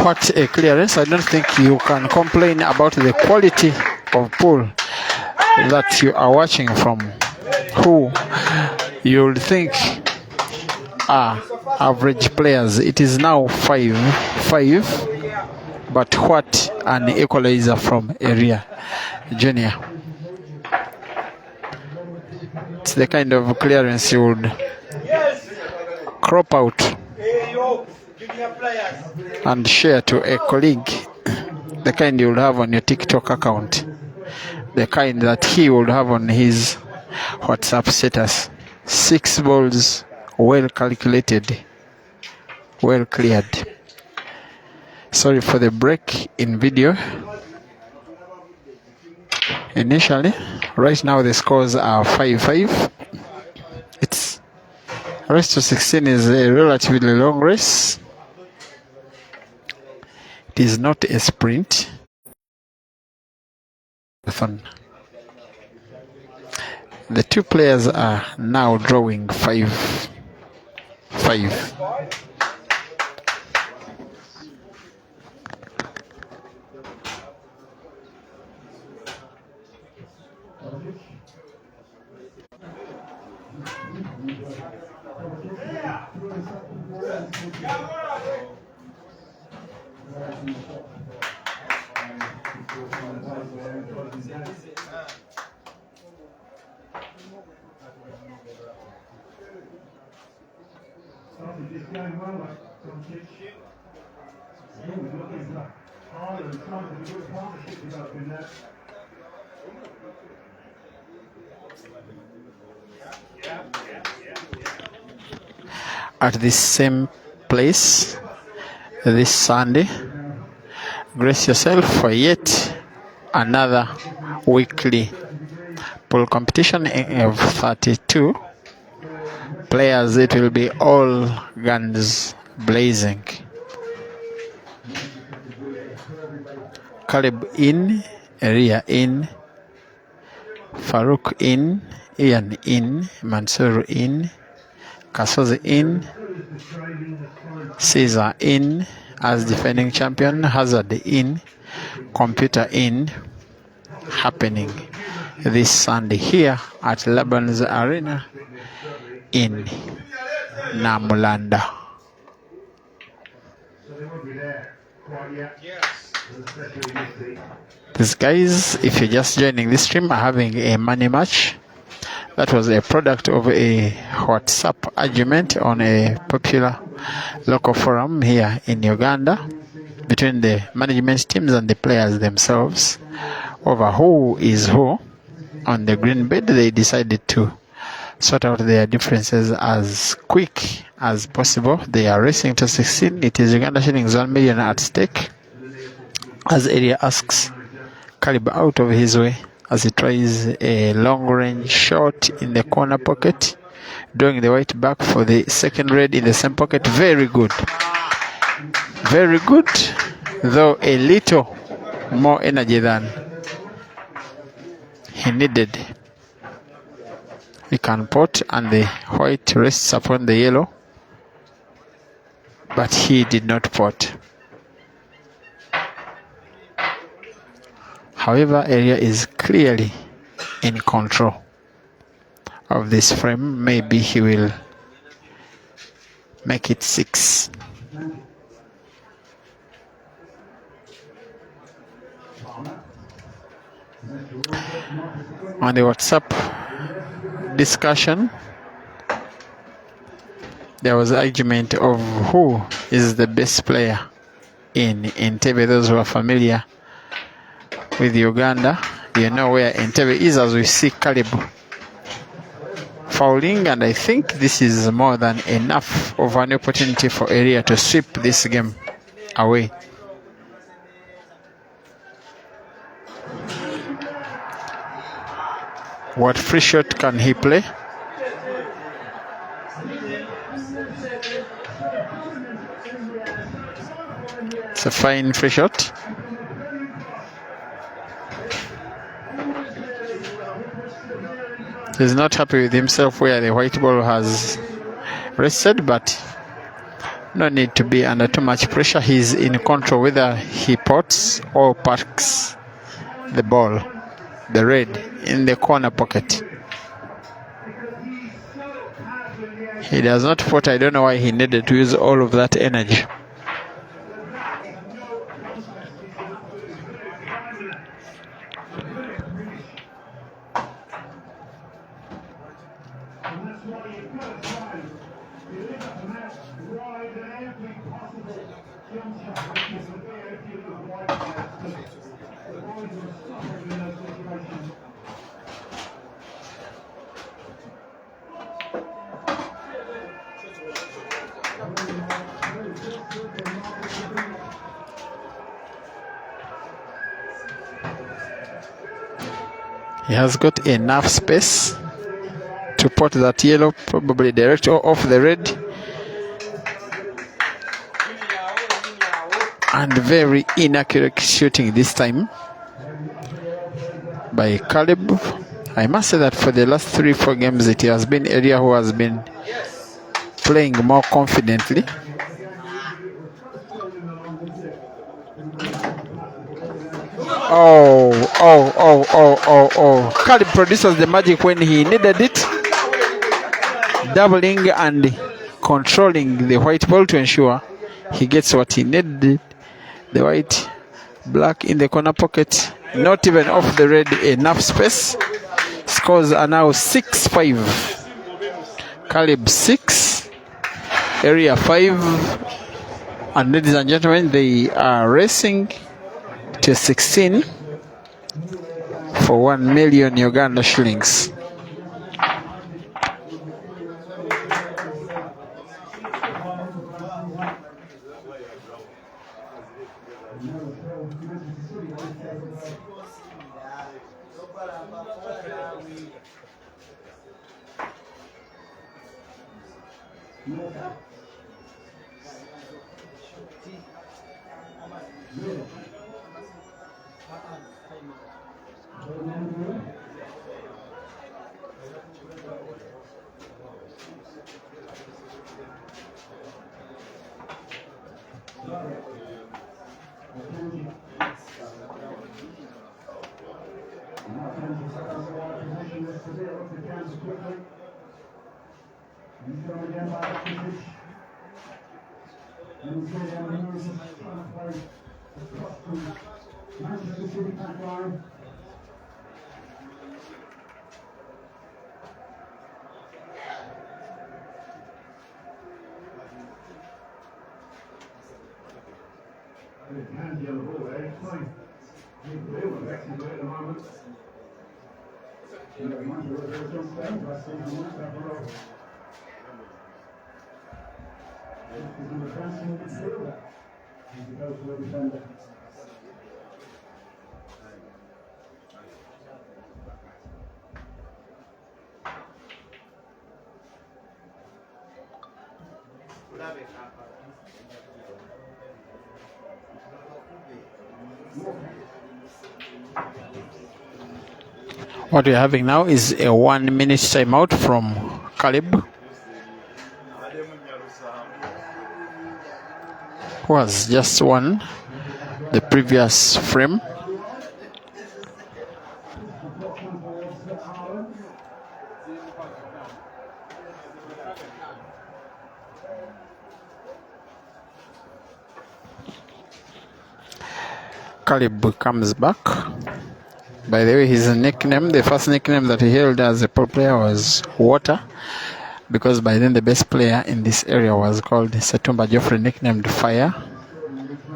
What a clearance. I don't think you can complain about the quality of pool that you are watching from who you'll think are average players. It is now 5-5, but what an equalizer from Eria Junior. It's the kind of clearance you would crop out and share to a colleague, the kind you will have on your TikTok account, the kind that he would have on his WhatsApp status. 6 balls, well calculated, well cleared. Sorry for the break in video. initially. Right now the scores are 5-5. It's race to 16 is a relatively long race. It is not a sprint. The two players are now drawing 5-5. At this same place this Sunday, brace yourself for yet another weekly pool competition of 32 players. It will be all guns blazing. Caleb in, Eria in, Farouk in, Ian in, Mansour in, Kasozi in, Caesar in as defending champion, Hazard in, Computer in, happening this Sunday here at Lebanon's Arena in Namulanda. These guys, if you're just joining this stream, are having a money match. That was a product of a WhatsApp argument on a popular local forum here in Uganda between the management teams and the players themselves over who is who on the green bed. They decided to sort out their differences as quick as possible. They are racing to 16. It is Uganda shillings 1 million at stake as Eria asks Caleb out of his way as he tries a long-range shot in the corner pocket, drawing the white back for the second red in the same pocket. Very good, though a little more energy than he needed. He can pot and the white rests upon the yellow, but he did not pot. However, Eria is clearly in control of this frame. Maybe he will make it 6. On the WhatsApp discussion, there was argument of who is the best player in Entebbe. Those who are familiar with Uganda, you know where Entebbe is, as we see Caleb fouling, and I think this is more than enough of an opportunity for Eria to sweep this game away. What free shot can he play? It's a fine free shot. He's not happy with himself where the white ball has rested, but no need to be under too much pressure. He's in control whether he pots or parks the ball, the red, in the corner pocket. He does not pot. I don't know why he needed to use all of that energy. He has got enough space to put that yellow probably direct off the red. And very inaccurate shooting this time by Caleb. I must say that for the last 3-4 games it has been Eria who has been playing more confidently. Caleb produces the magic when he needed it, doubling and controlling the white ball to ensure he gets what he needed. The white, black in the corner pocket, not even off the red, enough space. Scores are now 6-5. Caleb 6, Eria 5. And ladies and gentlemen, they are racing to 16 for 1 million Uganda shillings. What we're having now is a 1-minute timeout from Caleb, who has just won the previous frame. Caleb comes back. By the way, his nickname, the first nickname that he held as a pro player was Water, because by then the best player in this area was called Satumba Geoffrey, nicknamed Fire.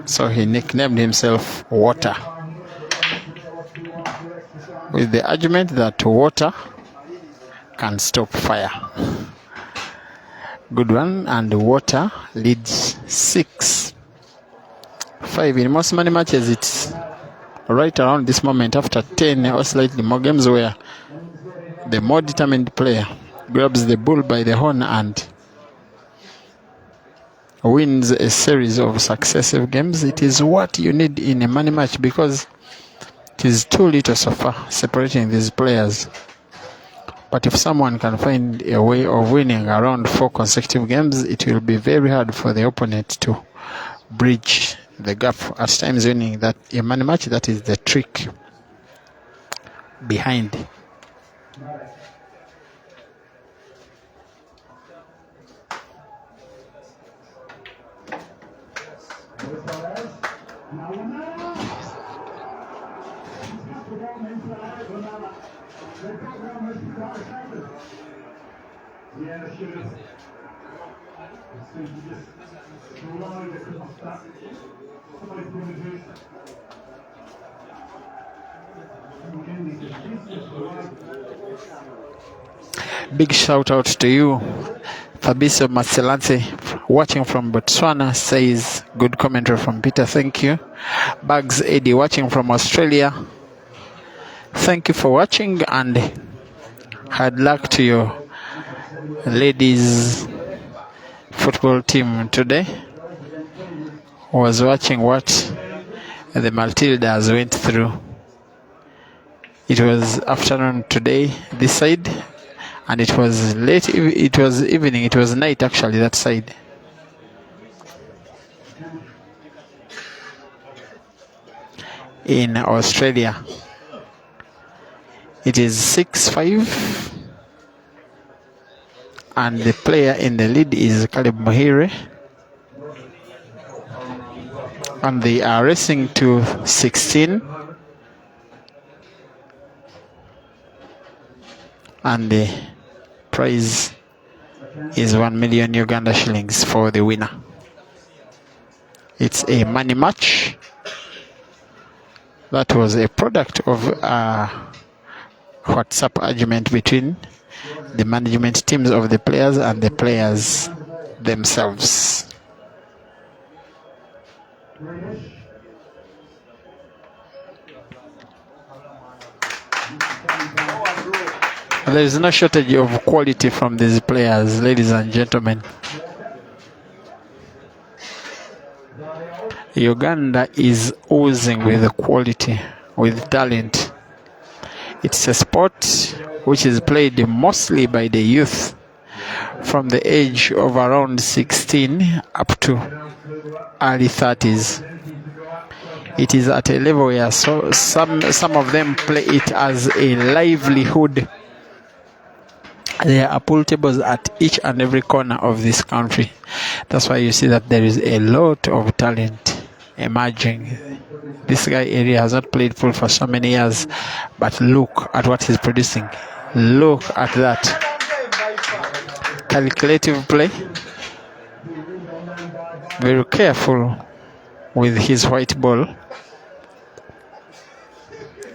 So he nicknamed himself Water, with the argument that water can stop fire. Good one, and Water leads 6-5. In most money matches, it's right around this moment after 10 or slightly more games where the more determined player grabs the bull by the horn and wins a series of successive games. It is what you need in a money match, because it is too little so far separating these players. But if someone can find a way of winning around 4 consecutive games, it will be very hard for the opponent to bridge the gap. At times, winning that a money match, that is the trick behind. Big shout out to you, Fabiso Maselanse, watching from Botswana, says good commentary from Peter, thank you. Bugs Eddie watching from Australia Thank you for watching, and hard luck to your ladies football team today. Was watching what the Matildas went through. It was afternoon today this side, and it was late. It was evening. It was night actually that side. In Australia, it is 6-5, and the player in the lead is Muhire, and they are racing to 16, and the prize is 1 million Uganda shillings for the winner. It's a money match. That was a product of a WhatsApp argument between the management teams of the players and the players themselves. There is no shortage of quality from these players, ladies and gentlemen. Uganda is oozing with quality, with talent. It's a sport which is played mostly by the youth from the age of around 16 up to early 30s. It is at a level where some of them play it as a livelihood. There are pool tables at each and every corner of this country. That's why you see that there is a lot of talent emerging. This guy Eria has not played pool for so many years, but look at what he's producing. Look at that. Calculative play. Very careful with his white ball.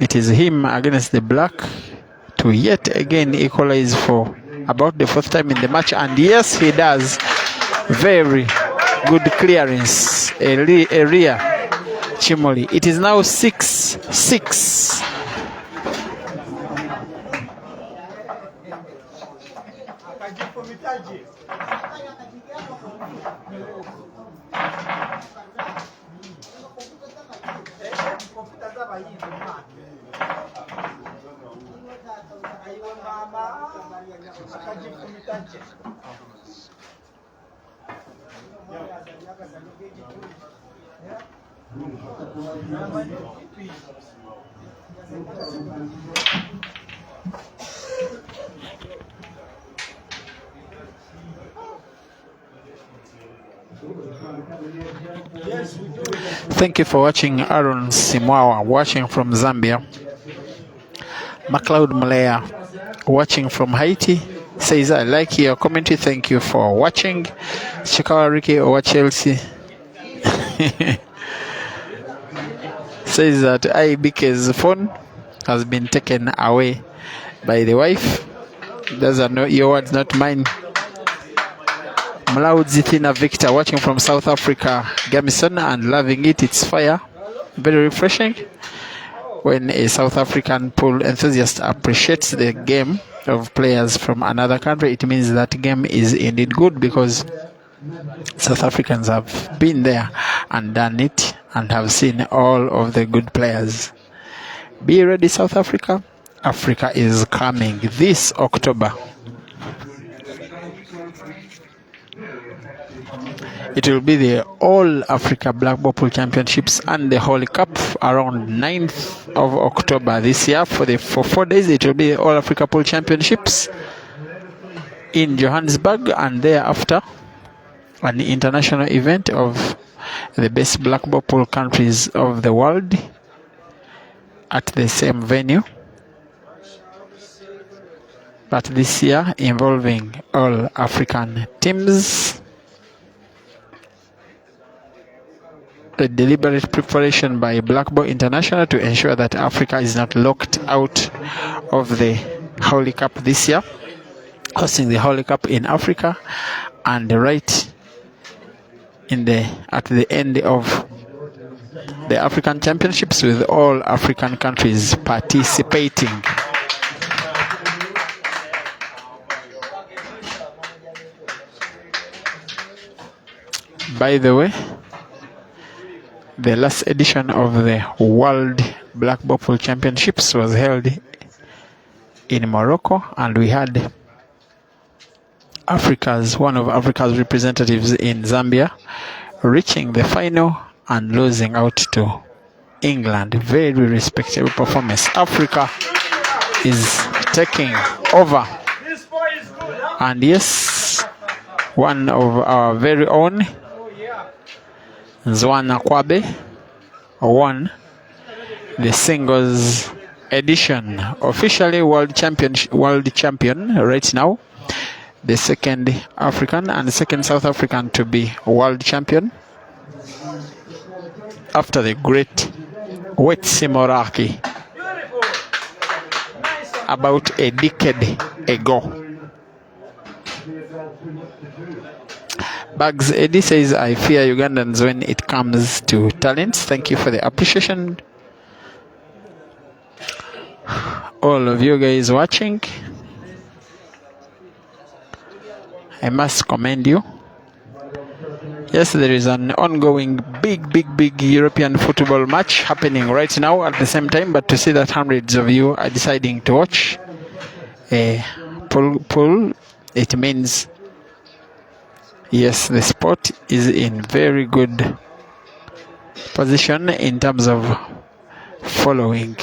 It is him against the black to yet again equalize for about the fourth time in the match, and yes, he does. Very good clearance, Eria Chimoli. It is now 6-6. Thank you for watching. Aaron Simwawa watching from Zambia. MacLeod Malaya watching from Haiti says, I like your commentary. Thank you for watching. Chikawa Ricky over Chelsea says that IBK's phone has been taken away by the wife. Those are not your words, not mine. Malaud Zithina Victor watching from South Africa, Gamison, and loving it. It's fire. Very refreshing when a South African pool enthusiast appreciates the game of players from another country. It means that game is indeed good, because South Africans have been there and done it and have seen all of the good players. Be ready, South Africa. Africa is coming this October. It will be the All Africa Black Ball Pool Championships and the Holy Cup around 9th of October this year. For 4 days, it will be the All Africa Pool Championships in Johannesburg, and thereafter an international event of the best black ball pool countries of the world at the same venue. But this year involving all African teams. A deliberate preparation by Black Ball International to ensure that Africa is not locked out of the Holy Cup this year, hosting the Holy Cup in Africa, and right at the end of the African Championships with all African countries participating. By the way, the last edition of the World Black Ball Pool Championships was held in Morocco, and we had one of Africa's representatives in Zambia reaching the final and losing out to England. Very respectable performance. Africa is taking over. And yes, one of our very own, Zwana Kwabe, won the singles edition. Officially world champion right now. The second African and the second South African to be world champion after the great Wetsi Moraki about a decade ago. Bugs Eddie says, I fear Ugandans when it comes to talents. Thank you for the appreciation. All of you guys watching, I must commend you. Yes, there is an ongoing big European football match happening right now at the same time, but to see that hundreds of you are deciding to watch a pool, it means yes, the sport is in very good position in terms of following.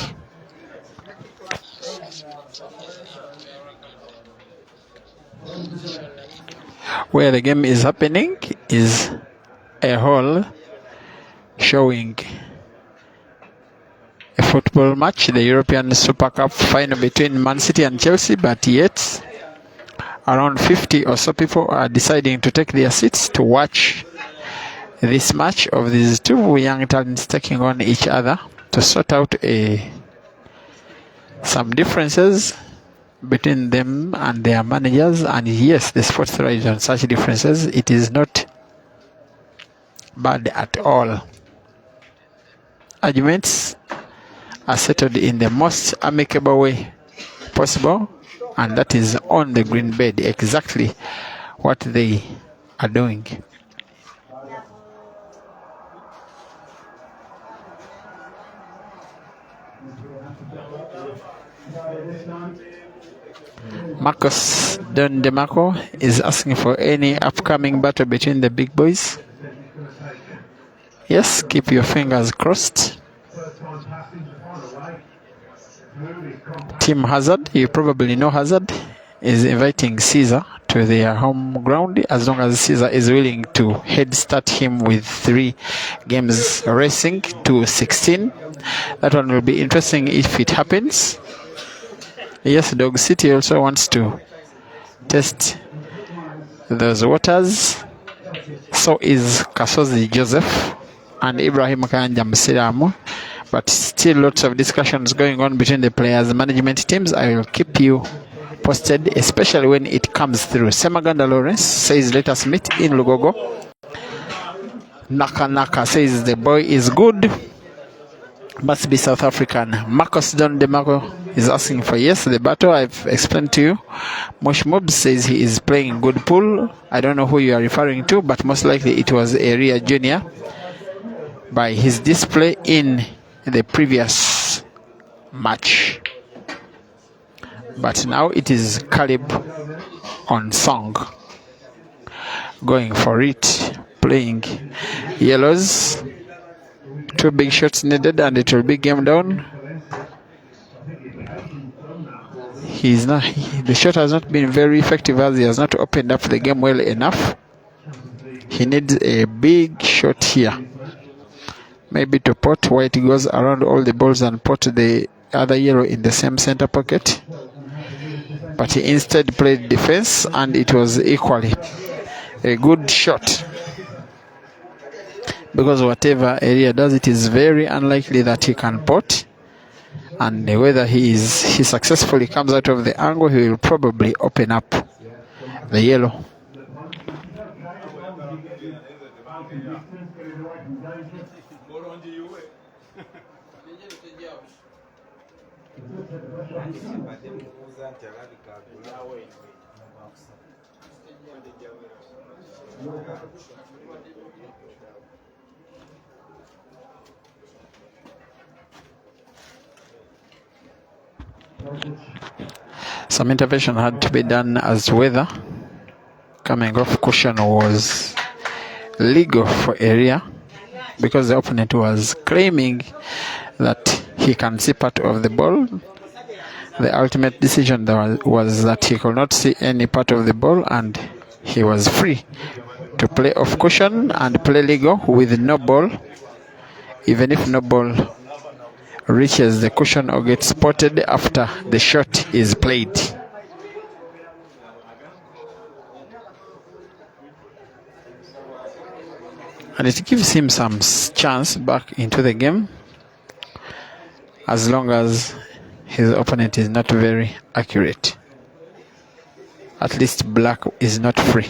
Where the game is happening is a hall showing a football match, the European Super Cup final between Man City and Chelsea, but yet around 50 or so people are deciding to take their seats to watch this match of these two young talents taking on each other to sort out some differences between them and their managers. And yes, the sport thrives on such differences. It is not bad at all. Arguments are settled in the most amicable way possible, and that is on the green bed, exactly what they are doing. Marcos Don DeMarco is asking for any upcoming battle between the big boys. Yes, keep your fingers crossed. Team Hazard, you probably know Hazard, is inviting Caesar to their home ground as long as Caesar is willing to head start him with 3 games racing to 16. That one will be interesting if it happens. Yes, Dog City also wants to test those waters. So is Kasozi Joseph and Ibrahim Kanja Msiramu. But still lots of discussions going on between the players and management teams. I will keep you posted, especially when it comes through. Semaganda Lawrence says, let us meet in Lugogo. Naka says, the boy is good. Must be South African. Marcos Don DeMarco is asking for yes, the battle. I've explained to you. Mosh Mob says he is playing good pool. I don't know who you are referring to, but most likely it was Eria Jr. by his display in the previous match. But now it is Caleb on song, going for it, playing yellows. 2 big shots needed and it will be game down. The shot has not been very effective as he has not opened up the game well enough. He needs a big shot here. Maybe to pot white goes around all the balls and put the other yellow in the same center pocket. But he instead played defense and it was equally a good shot. Because whatever Eria does, it is very unlikely that he can pot. And whether he successfully comes out of the angle, he will probably open up the yellow. Some intervention had to be done as weather coming off cushion was legal for Eria because the opponent was claiming that he can see part of the ball. The ultimate decision was that he could not see any part of the ball and he was free to play off cushion and play legal with no ball, even if no ball reaches the cushion or gets spotted after the shot is played. And it gives him some chance back into the game as long as his opponent is not very accurate. At least black is not free.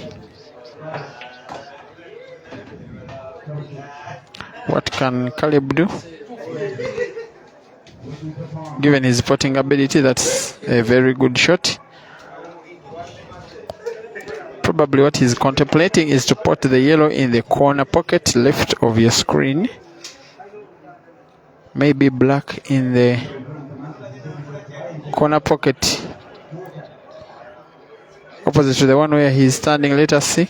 What can Caleb do? Given his potting ability, that's a very good shot. Probably what he's contemplating is to put the yellow in the corner pocket left of your screen. Maybe black in the corner pocket opposite to the one where he's standing. Let us see.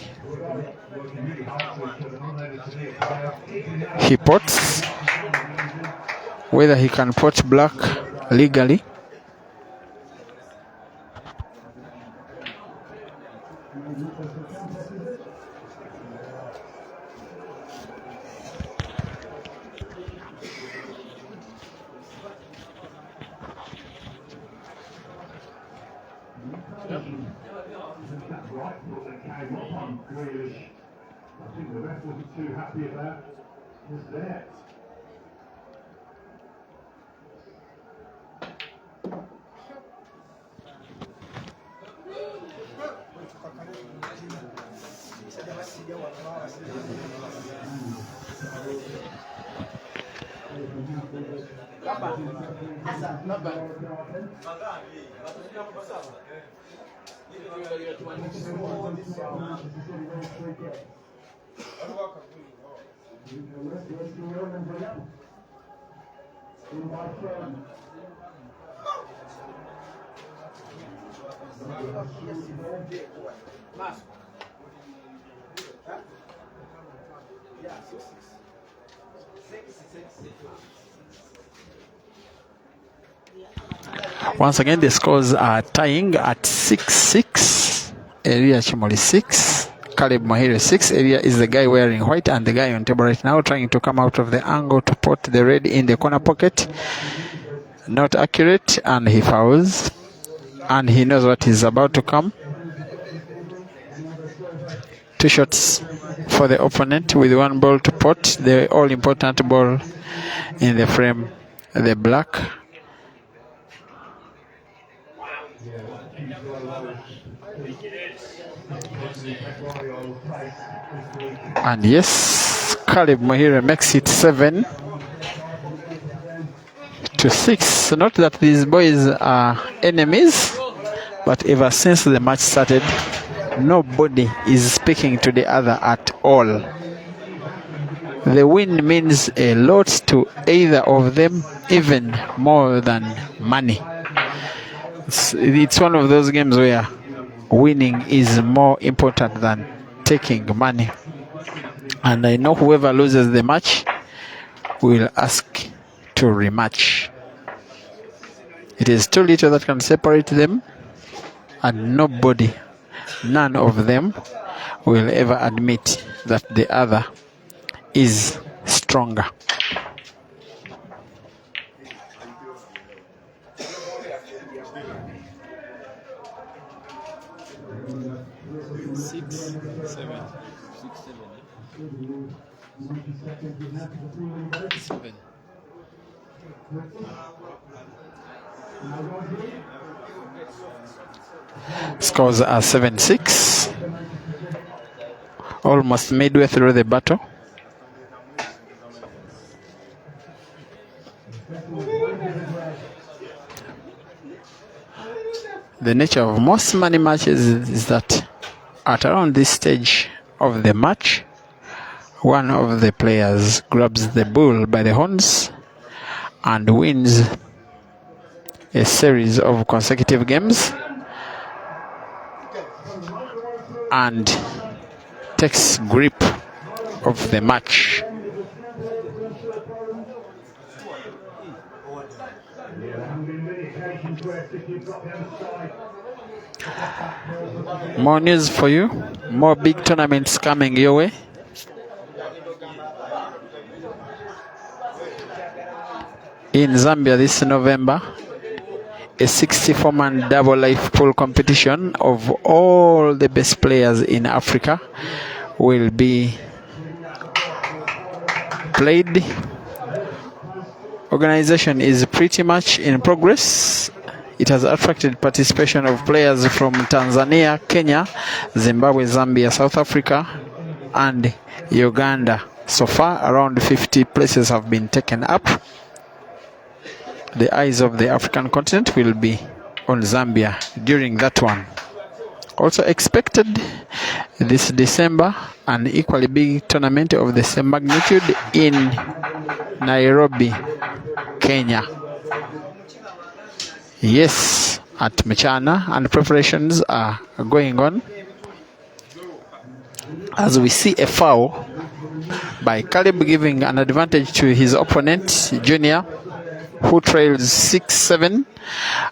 He pots. Whether he can pot black legally. I think the ref wasn't too happy about his there. Once again, the scores are tying at 6-6. Eria Chimoli 6, Caleb Muhire 6. Eria is the guy wearing white and the guy on table right now trying to come out of the angle to put the red in the corner pocket. Not accurate and he fouls. And he knows what is about to come. 2 shots for the opponent with 1 ball to pot. The all-important ball in the frame, the black. And yes, Caleb Muhire makes it 7-6. Not that these boys are enemies, but ever since the match started, nobody is speaking to the other at all. The win means a lot to either of them, even more than money. It's one of those games where winning is more important than taking money. And I know whoever loses the match will ask to rematch. It is too little that can separate them, and none of them will ever admit that the other is stronger. Scores are 7-6. Almost midway through the battle. the nature of most money matches is that at around this stage of the match, one of the players grabs the bull by the horns and wins a series of consecutive games and takes grip of the match. More news for you, more big tournaments coming your way. In Zambia this November, a 64-man double life pool competition of all the best players in Africa will be played. Organization is pretty much in progress. It has attracted participation of players from Tanzania, Kenya, Zimbabwe, Zambia, South Africa, and Uganda. So far, around 50 places have been taken up. The eyes of the African continent will be on Zambia during that one. Also expected this December, an equally big tournament of the same magnitude in Nairobi, Kenya. Yes, at Mchana, and preparations are going on. As we see a foul by Caleb giving an advantage to his opponent, Junior, who trails 6-7,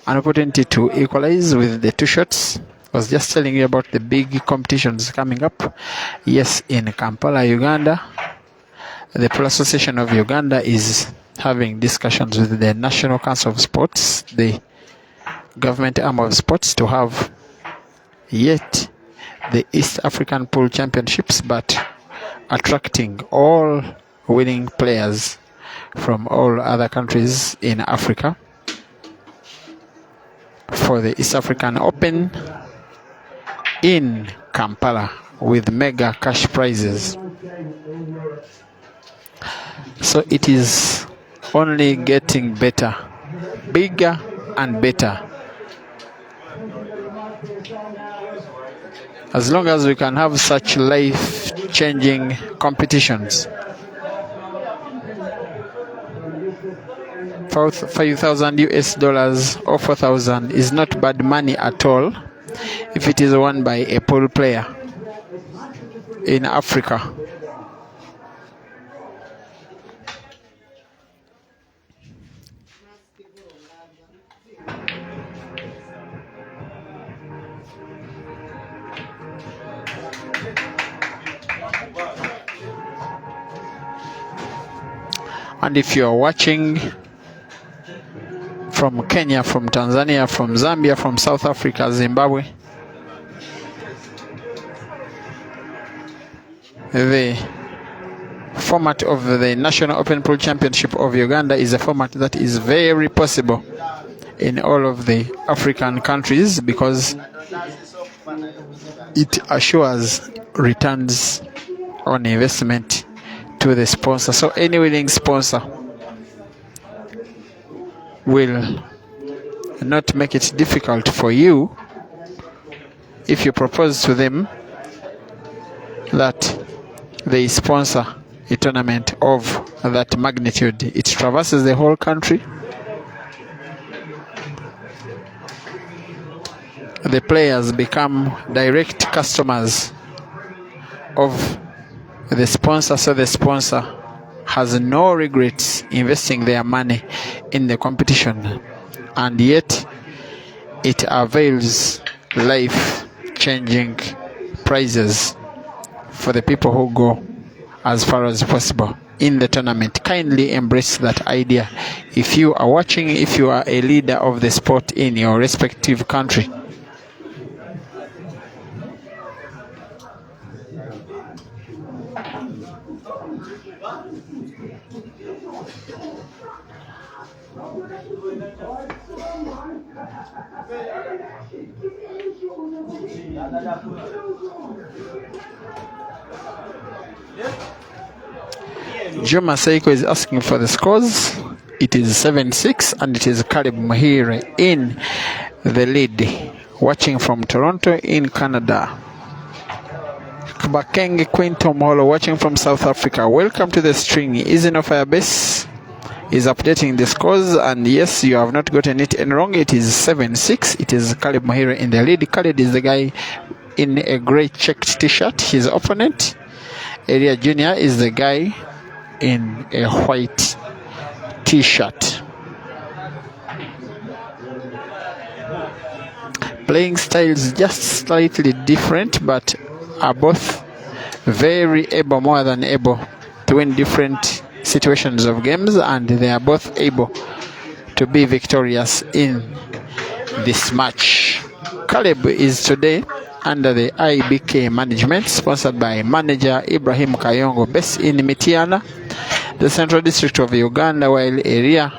an opportunity to equalize with the two shots. I was just telling you about the big competitions coming up. Yes, in Kampala, Uganda, the Pool Association of Uganda is having discussions with the National Council of Sports, the government arm of sports, to have yet the East African Pool Championships, but attracting all winning players from all other countries in Africa for the East African Open in Kampala with mega cash prizes. So it is only getting better, bigger and better. As long as we can have such life-changing competitions. 5,000 US dollars or 4,000 is not bad money at all if it is won by a pool player in Africa. And if you are watching from Kenya, from Tanzania, from Zambia, from South Africa, Zimbabwe, the format of the National Open Pool Championship of Uganda is a format that is very possible in all of the African countries because it assures returns on investment to the sponsor. So any willing sponsor will not make it difficult for you if you propose to them that they sponsor a tournament of that magnitude. It traverses the whole country. The players become direct customers of the sponsor, so the sponsor has no regrets investing their money in the competition, and yet it avails life-changing prizes for the people who go as far as possible in the tournament. Kindly embrace that idea. If you are watching, if you are a leader of the sport in your respective country, Juma Seiko is asking for the scores. It is 7-6 and it is Caleb Muhire in the lead watching from Toronto in Canada. Bakenge Quinto Molo watching from South Africa. Welcome to the string. Izino Firebase is updating the scores, and yes, you have not gotten it any wrong. It is 7-6. It is Caleb Muhire in the lead. Khaled is the guy in a grey checked t-shirt. His opponent, Eria Jr., is the guy in a white t-shirt. Playing styles just slightly different, but are both very able, more than able, to win different situations of games, and they are both able to be victorious in this match. Caleb is today under the IBK management, sponsored by manager Ibrahim Kayongo, based in Mitiana, the Central District of Uganda, while Eria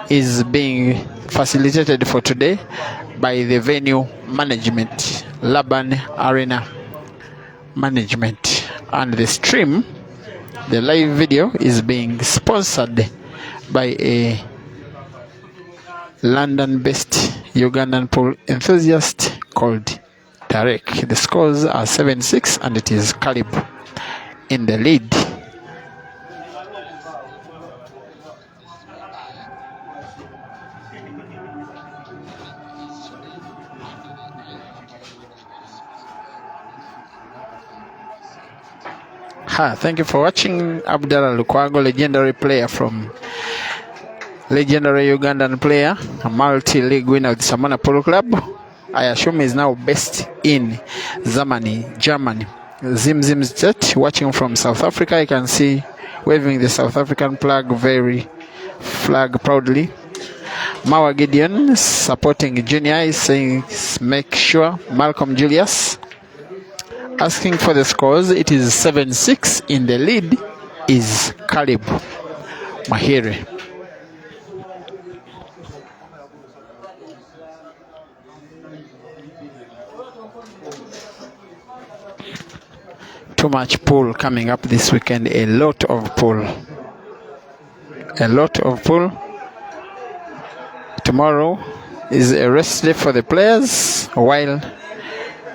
is being facilitated for today by the venue management, Laban Arena management. And the stream, the live video, is being sponsored by a London-based Ugandan pool enthusiast called Tarek. The scores are 7-6, and it is Caleb in the lead. Thank you for watching. Abdallah Lukwago, legendary Ugandan player, a multi-league winner with Samana Polo Club. I assume is now based in Germany. Zim Zet, watching from South Africa. You can see waving the South African flag proudly. Mawa Gideon supporting Junior is saying make sure. Malcolm Julius asking for the scores. It is 7-6. In the lead is Caleb Muhire. Too much pool coming up this weekend. A lot of pool. Tomorrow is a rest day for the players, while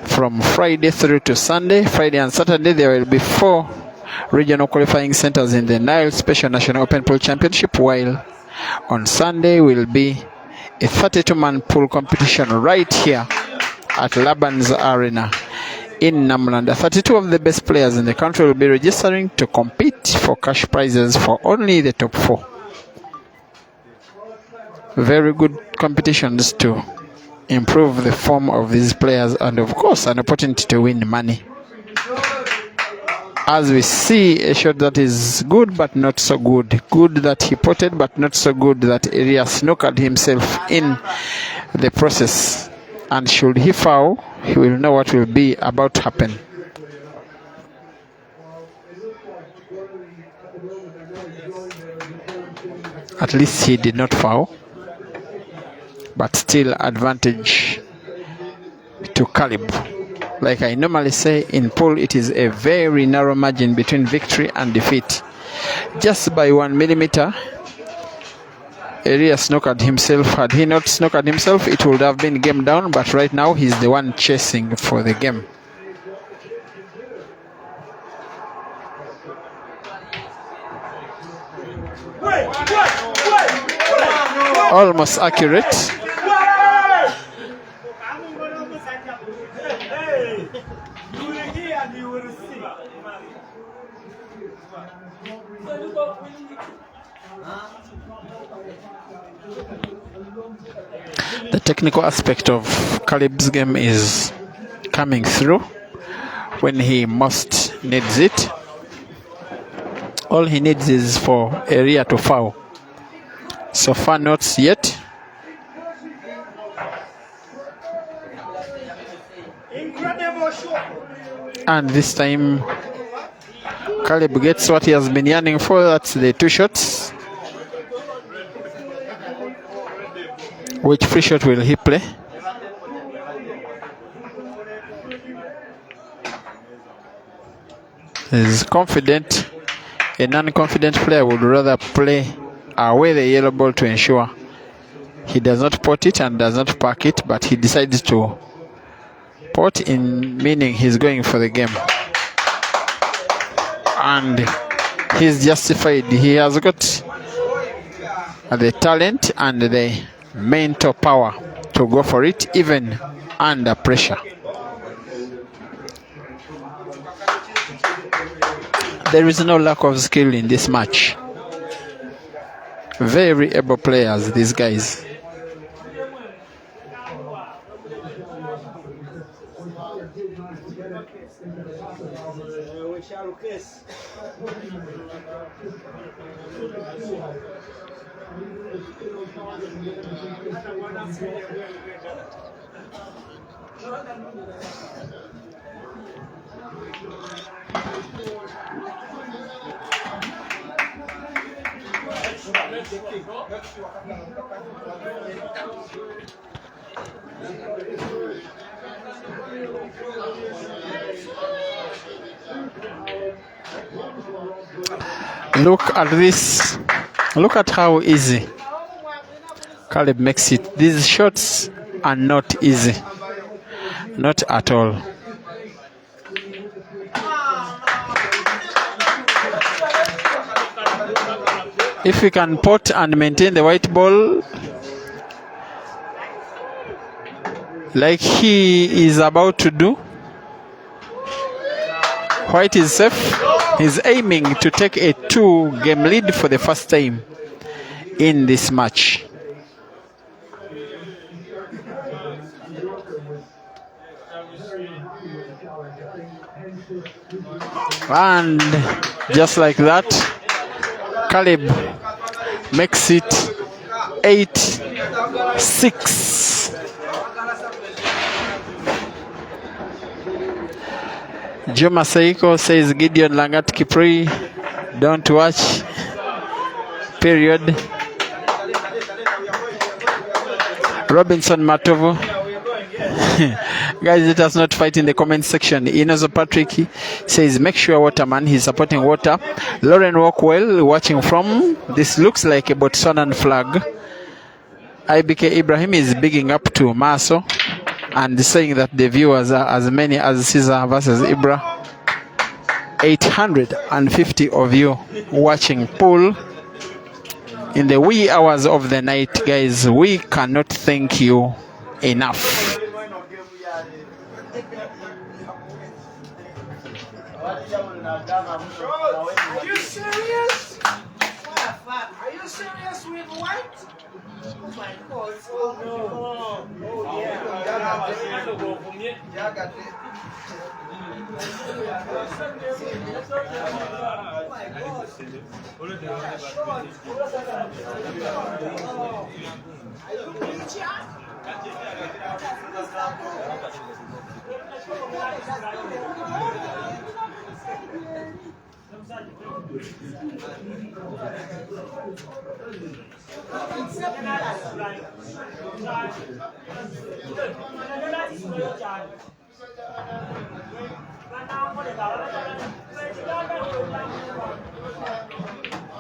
from Friday through to Sunday, Friday and Saturday, there will be 4 regional qualifying centers in the Nile Special National Open Pool Championship, while on Sunday will be a 32-man pool competition right here at Laban's Arena in Namlanda. 32 of the best players in the country will be registering to compete for cash prizes for only the top 4. Very good competitions to improve the form of these players, and of course an opportunity to win money. As we see, a shot that is good but not so good. Good that he potted, but not so good that Eria snookered himself in the process. And should he foul, he will know what will be about to happen. At least he did not foul, but still advantage to Caleb. Like I normally say in pool, it is a very narrow margin between victory and defeat. Just by 1 millimeter, Eria snookered himself. Had he not snookered himself, it would have been game down, but right now he's the one chasing for the game. Almost accurate. The technical aspect of Caleb's game is coming through when he most needs it. All he needs is for Eria to foul. So far, not yet. And this time, Caleb gets what he has been yearning for. That's the 2 shots. Which free shot will he play? He's confident. A non-confident player would rather play away the yellow ball to ensure he does not pot it and does not park it, but he decides to pot, in meaning he's going for the game. And he's justified. He has got the talent and the mental power to go for it, even under pressure. There is no lack of skill in this match. Very able players, these guys. Look at this. Look at how easy Caleb makes it. These shots are not easy. Not at all. If he can pot and maintain the white ball like he is about to do, white is safe. He's aiming to take a 2-game lead for the first time in this match. And just like that, Caleb makes it 8-6. Juma Seiko says Gideon Langat Kipri, don't watch. Period. Robinson Matovo. Guys, let us not fight in the comment section. Inozo Patrick says make sure Waterman, he's supporting Water. Lauren Walkwell watching from, this looks like a Botswanan flag. IBK Ibrahim is bigging up to Maso and saying that the viewers are as many as Caesar versus Ibra. 850 of you watching pool in the wee hours of the night. Guys, we cannot thank you enough. Are you serious? Are you serious with white? Oh my God. Oh no. Oh yeah.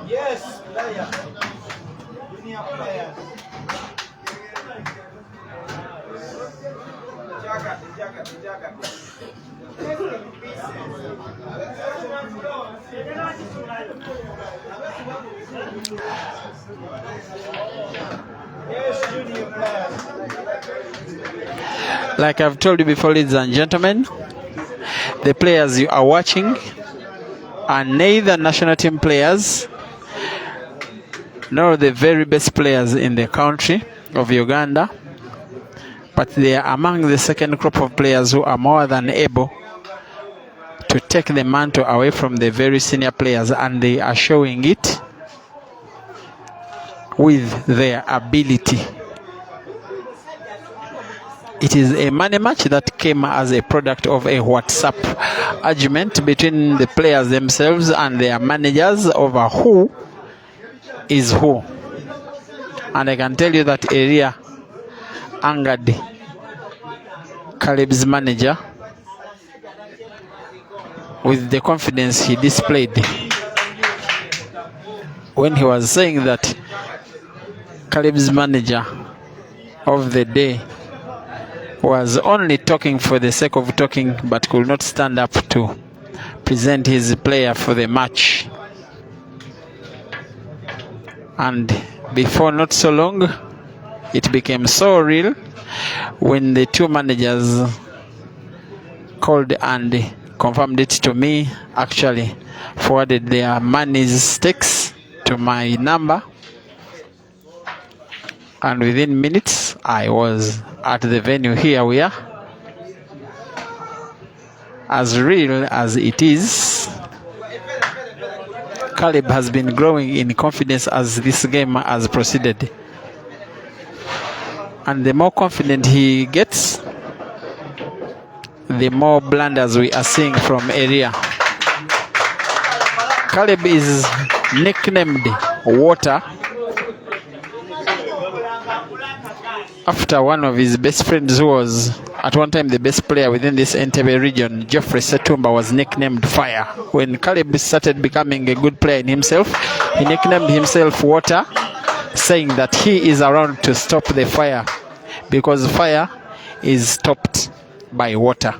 Yes, player. Junior player. Like I've told you before, ladies and gentlemen, the players you are watching are neither national team players nor the very best players in the country of Uganda, but they are among the second crop of players who are more than able to take the mantle away from the very senior players, and they are showing it with their ability. It is a money match that came as a product of a WhatsApp argument between the players themselves and their managers over who is who. And I can tell you that Eria angered Caleb's manager with the confidence he displayed when he was saying that Caleb's manager of the day was only talking for the sake of talking, but could not stand up to present his player for the match. And before not so long, it became so real when the two managers called and confirmed it to me, actually forwarded their money's stakes to my number, and within minutes I was at the venue. Here we are. As real as it is, Caleb has been growing in confidence as this game has proceeded. And the more confident he gets, the more blunders we are seeing from Eria. Caleb is nicknamed Water after one of his best friends who was at one time the best player within this Entebbe region, Geoffrey Setumba, was nicknamed Fire. When Caleb started becoming a good player in himself, he nicknamed himself Water, saying that he is around to stop the fire because fire is stopped by water.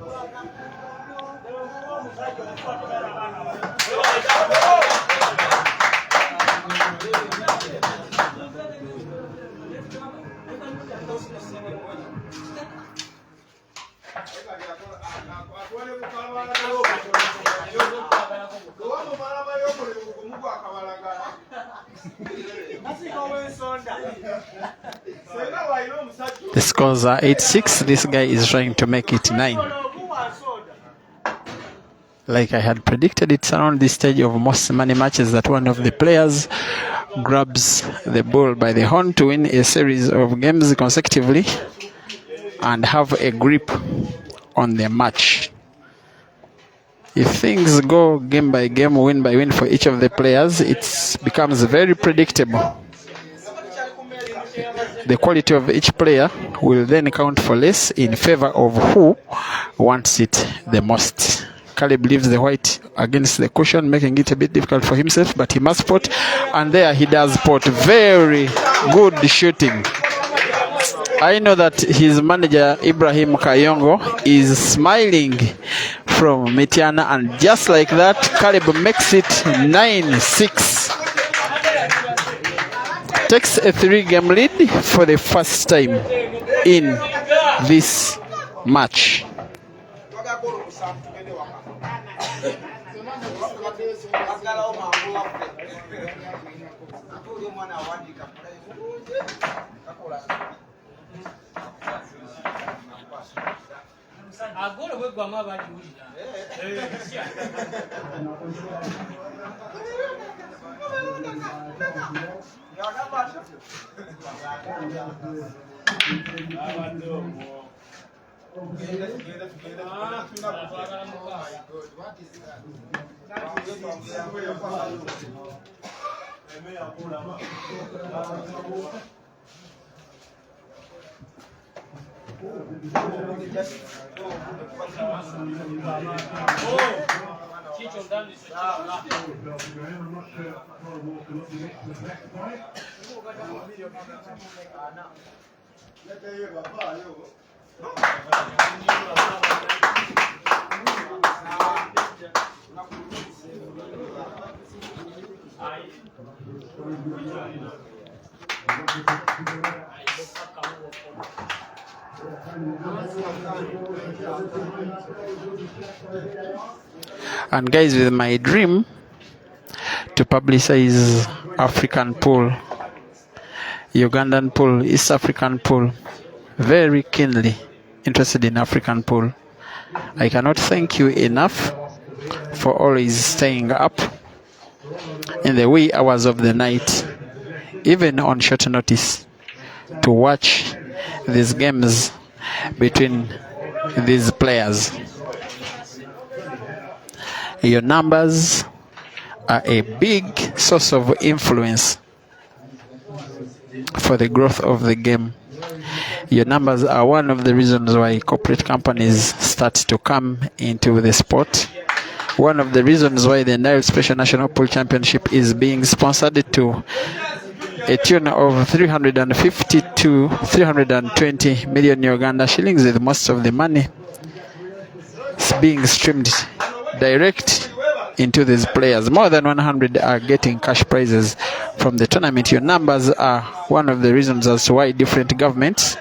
The scores are 8-6. This guy is trying to make it 9. Like I had predicted, it's around this stage of most money matches that one of the players grabs the bull by the horn to win a series of games consecutively and have a grip on the match. If things go game by game, win by win for each of the players, it becomes very predictable. The quality of each player will then count for less in favor of who wants it the most. Caleb leaves the white against the cushion, making it a bit difficult for himself, but he must pot, and there he does pot. Very good shooting. I know that his manager Ibrahim Kayongo is smiling from Mitiana, and just like that, Caleb makes it 9-6. Takes a 3-game lead for the first time in this match. And guys, with my dream to publicize African pool, Ugandan pool, East African pool, very keenly interested in African pool, I cannot thank you enough for always staying up in the wee hours of the night, even on short notice, to watch these games between these players. Your numbers are a big source of influence for the growth of the game. Your numbers are one of the reasons why corporate companies start to come into the sport. One of the reasons why the Nile Special National Pool Championship is being sponsored to a tune of 350 to 320 million Uganda shillings, with most of the money being streamed direct into these players. More than 100 are getting cash prizes from the tournament. Your numbers are one of the reasons as to why different governments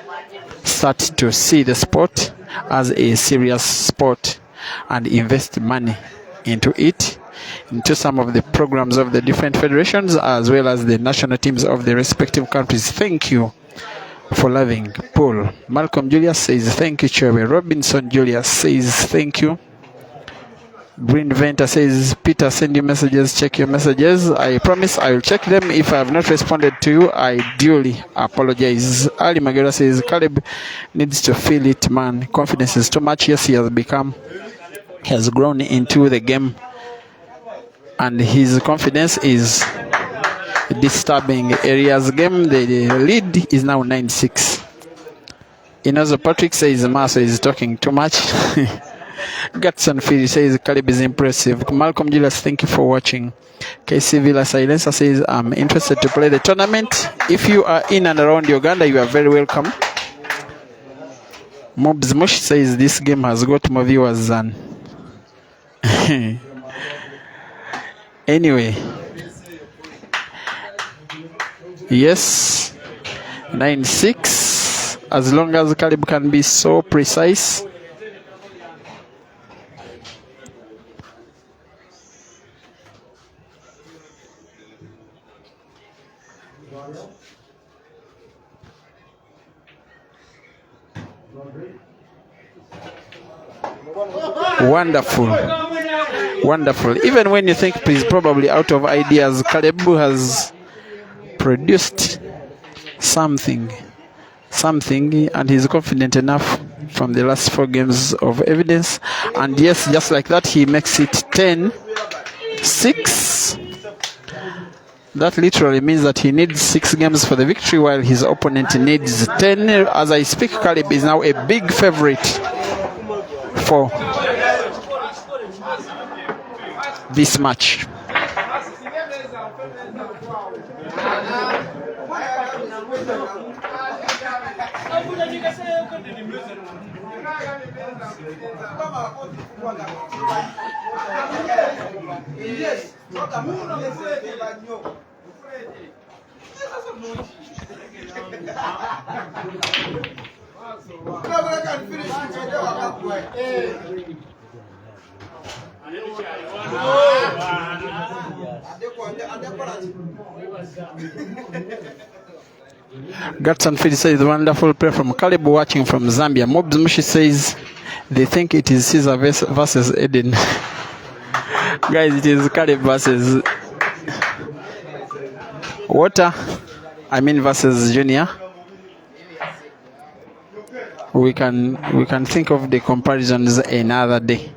start to see the sport as a serious sport and invest money into it, into some of the programs of the different federations as well as the national teams of the respective countries. Thank you for loving pool. Malcolm Julius says thank you, Chobe. Robinson Julius says thank you. Green Venter says, Peter, send you messages, check your messages. I promise I will check them. If I have not responded to you, I duly apologize. Ali Magera says, Caleb needs to feel it, man. Confidence is too much. Yes, he has grown into the game, and his confidence is disturbing. Eria's game, the lead is now 9-6. Inozo Patrick says, Maso is talking too much. Gatson Philly says Caleb is impressive. Malcolm Julius, thank you for watching. KC Villa Silencer says I'm interested to play the tournament. If you are in and around Uganda, you are very welcome. Mobs Mush says this game has got more viewers than anyway. Yes, 9-6. As long as Caleb can be so precise. Wonderful. Wonderful. Even when you think he's probably out of ideas, Caleb has produced something, and he's confident enough from the last 4 games of evidence. And yes, just like that, he makes it 10-6. That literally means that he needs 6 games for the victory, while his opponent needs 10. As I speak, Caleb is now a big favorite for this match. Gatson Feed says wonderful play from Caleb, watching from Zambia. Mobs Mushi says they think it is Caesar versus Eden. Guys, it is Caleb versus Water. Versus Junior. We can think of the comparisons another day.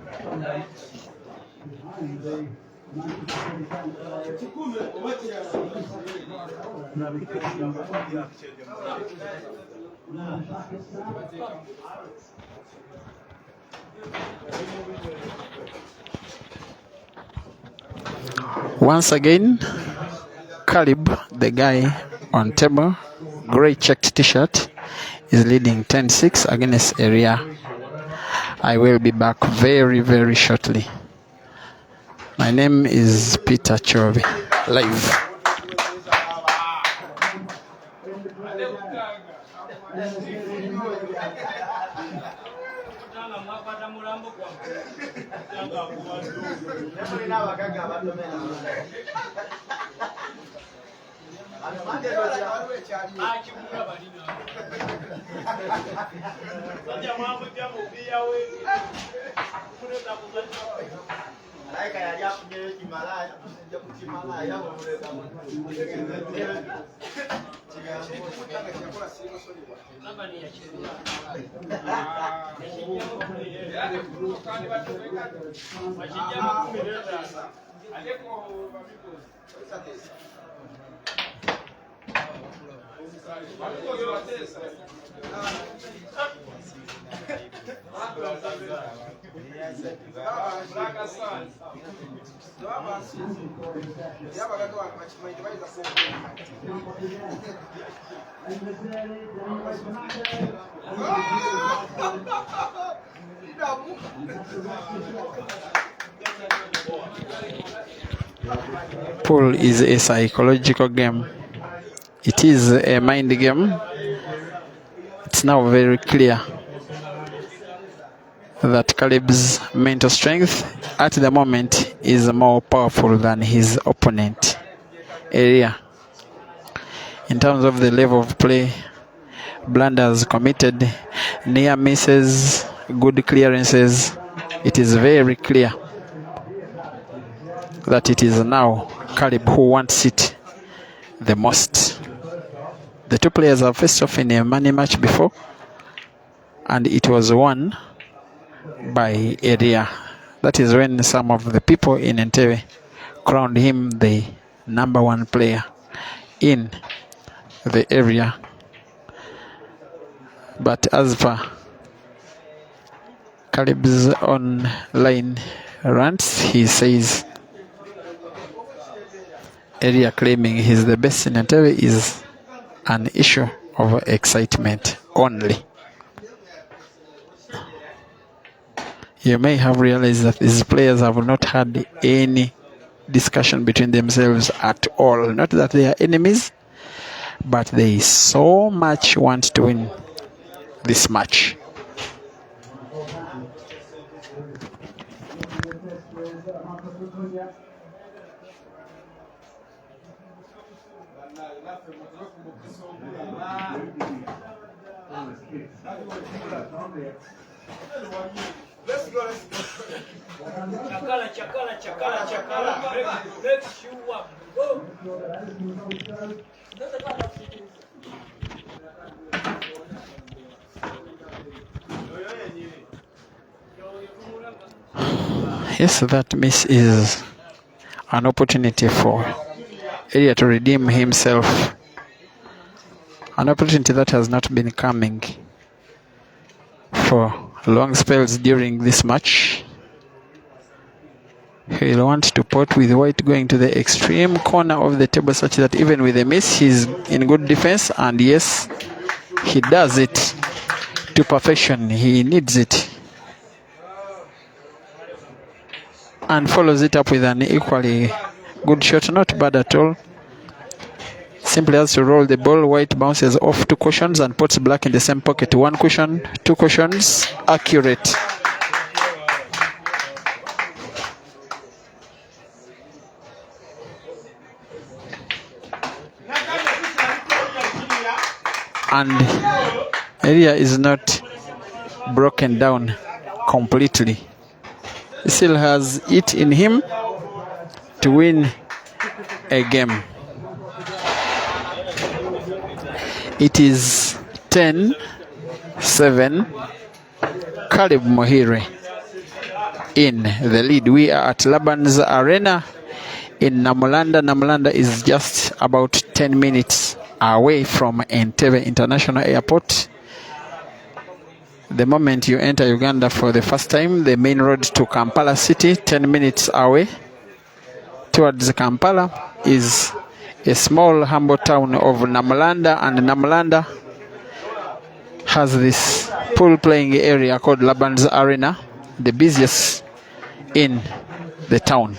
Once again, Caleb, the guy on table, grey checked t-shirt, is leading 10-6 against Eria. I will be back very, very shortly. My name is Peter Chobe, live. Pool is a psychological game. It is a mind game. It's now very clear that Caleb's mental strength at the moment is more powerful than his opponent, Eria. In terms of the level of play, blunders committed, near misses, good clearances, it is very clear that it is now Caleb who wants it the most. The two players have faced off in a money match before, and it was won by Eria. That is when some of the people in Entebbe crowned him the number one player in the area. But as per Caleb's online rants, he says Eria claiming he's the best in Entebbe is an issue of excitement only. You may have realized that these players have not had any discussion between themselves at all. Not that they are enemies, but they so much want to win this match. Let's go. Chakala. Break you up. Go. Yes, that miss is an opportunity for Eria to redeem himself. An opportunity that has not been coming for long spells during this match. He'll want to pot with white going to the extreme corner of the table such that even with a miss he's in good defense, and yes, he does it to perfection. He needs it. And follows it up with an equally good shot, not bad at all. Simply has to roll the ball. White bounces off two cushions and puts black in the same pocket. One cushion, two cushions, accurate. And Eria is not broken down completely. He still has it in him to win a game. It is 10-7, Caleb Muhire in the lead. We are at Laban's Arena in Namulanda. Namulanda is just about 10 minutes away from Entebbe International Airport. The moment you enter Uganda for the first time, the main road to Kampala city, 10 minutes away towards Kampala, is a small humble town of Namulanda, and Namulanda has this pool playing area called Laban's Arena, the busiest in the town.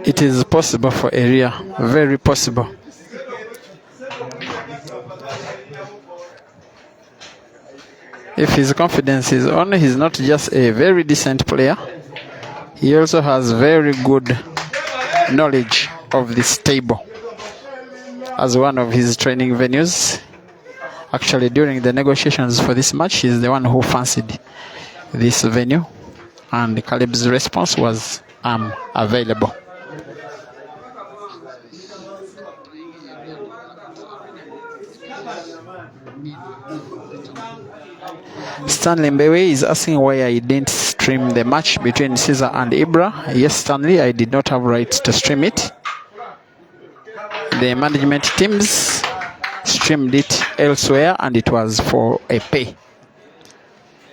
It is possible for Eria, very possible. If his confidence is on, he's not just a very decent player, he also has very good knowledge of this table as one of his training venues. Actually, during the negotiations for this match, he's the one who fancied this venue, and Caleb's response was, "I'm available." Stanley Mbewe is asking why I didn't stream the match between Caesar and Ibra. Yes, Stanley, I did not have rights to stream it. The management teams streamed it elsewhere and it was for a pay.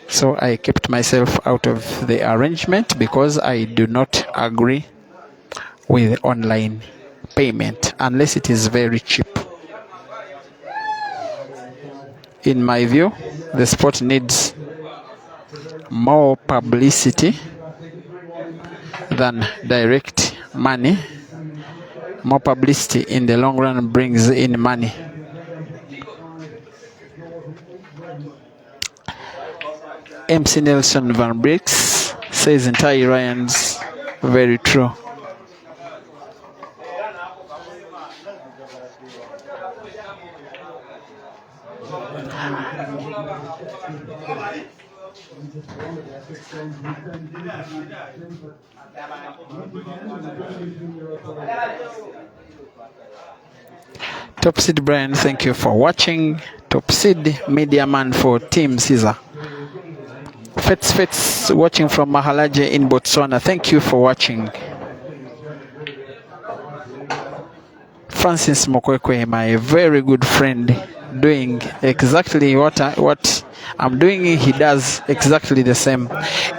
So I kept myself out of the arrangement because I do not agree with online payment unless it is very cheap. In my view, the sport needs more publicity than direct money. More publicity in the long run brings in money. MC Nelson Van Bricks says entire Ryan's very true. Top Seed Brian, thank you for watching. Top Seed Media Man for Team Caesar. Fets watching from Mahalaje in Botswana, thank you for watching. Francis Mokwekwe, my very good friend, doing exactly what I'm doing. He does exactly the same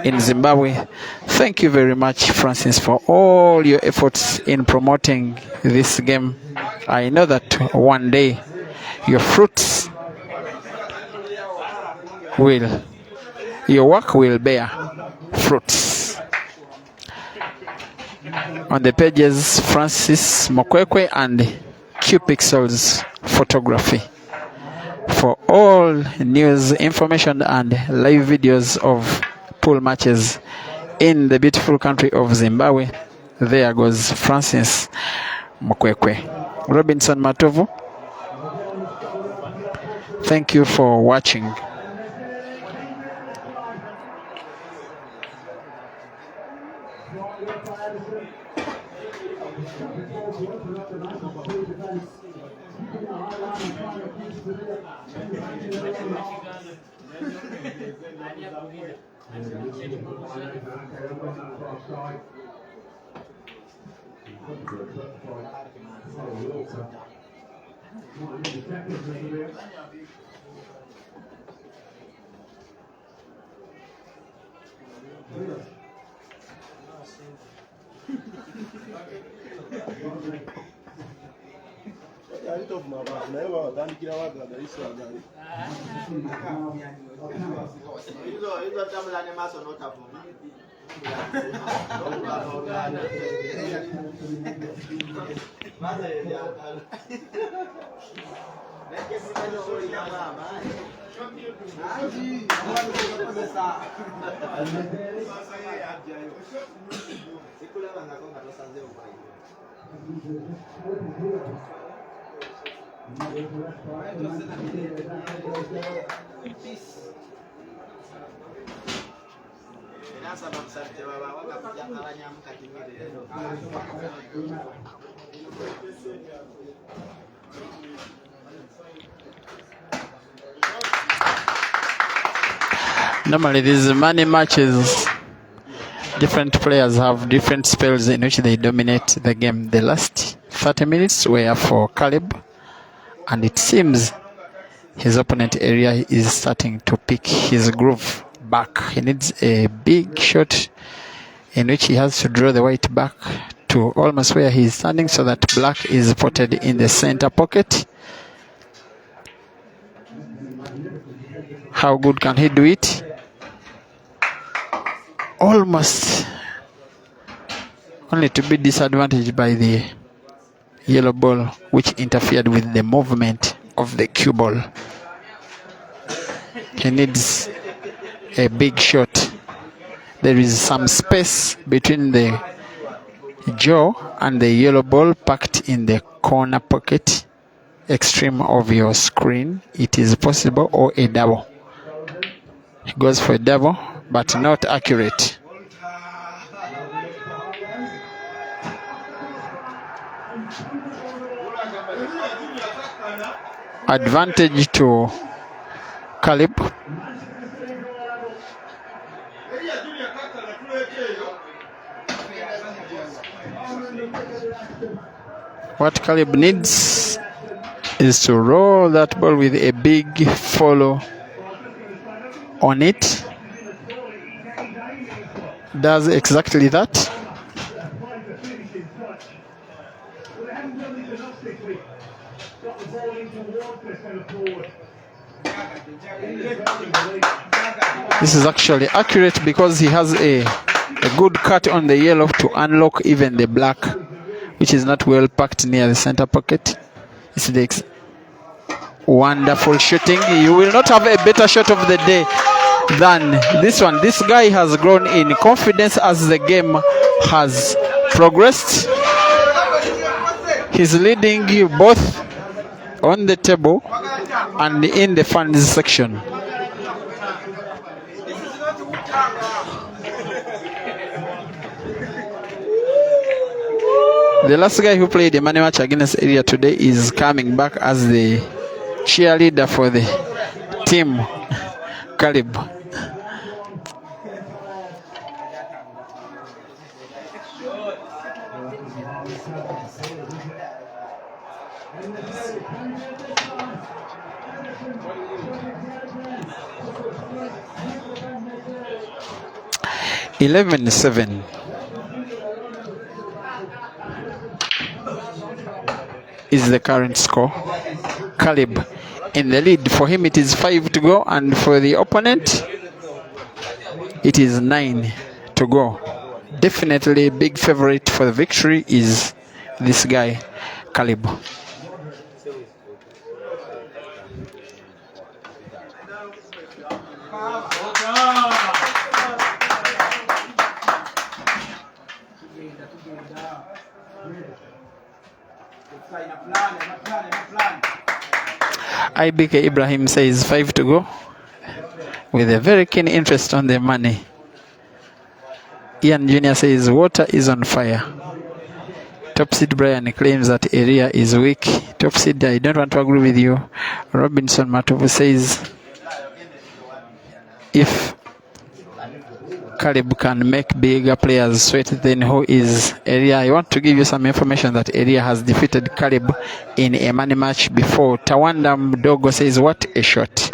in Zimbabwe. Thank you very much, Francis, for all your efforts in promoting this game. I know that one day your work will bear fruits. On the pages, Francis Mokwekwe and Q Pixels Photography. For all news, information and live videos of pool matches in the beautiful country of Zimbabwe, there goes Francis Mokwekwe. Robinson Matovu, thank you for watching. Normally these money matches, different players have different spells in which they dominate the game. The last 30 minutes were for Caleb, and it seems his opponent Eria is starting to pick his groove back. He needs a big shot in which he has to draw the white back to almost where he is standing so that black is potted in the center pocket. How good can he do it? Almost, only to be disadvantaged by the yellow ball, which interfered with the movement of the cue ball. He needs a big shot. There is some space between the jaw and the yellow ball packed in the corner pocket extreme of your screen. It is possible, or a double. He goes for a double, but not accurate. Advantage to Caleb. What Caleb needs is to roll that ball with a big follow on it. Does exactly that. This is actually accurate because he has a good cut on the yellow to unlock even the black, which is not well packed near the center pocket. It's the wonderful shooting. You will not have a better shot of the day than this one. This guy has grown in confidence as the game has progressed. He's leading you both on the table and in the funds section. The last guy who played a money match against Eria today is coming back as the cheerleader for the team, Caleb. $11-7. Is the current score. Caleb in the lead. For him it is 5 to go, and for the opponent it is 9 to go. Definitely big favorite for the victory is this guy, Caleb. IBK Ibrahim says 5 to go with a very keen interest on the money. Ian Jr. says water is on fire. Topseed Brian claims that Eria is weak. Topseed, I don't want to agree with you. Robinson Matovu says if Caleb can make bigger players sweat, then who is Eria? I want to give you some information that Eria has defeated Caleb in a money match before. Tawanda Dogo says, what a shot.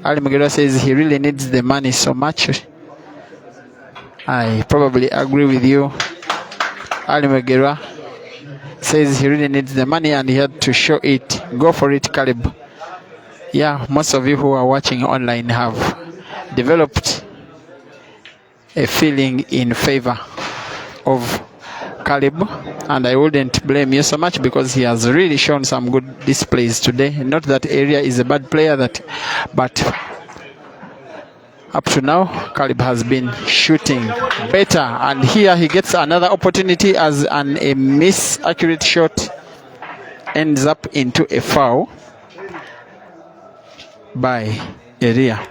Ali Mugera says he really needs the money so much. I probably agree with you. Ali Mugera says he really needs the money and he had to show it. Go for it, Caleb. Yeah, most of you who are watching online have developed a feeling in favor of Caleb, and I wouldn't blame you so much because he has really shown some good displays today. Not that Eria is a bad player, but up to now Caleb has been shooting better, and here he gets another opportunity as a miss accurate shot ends up into a foul by Eria.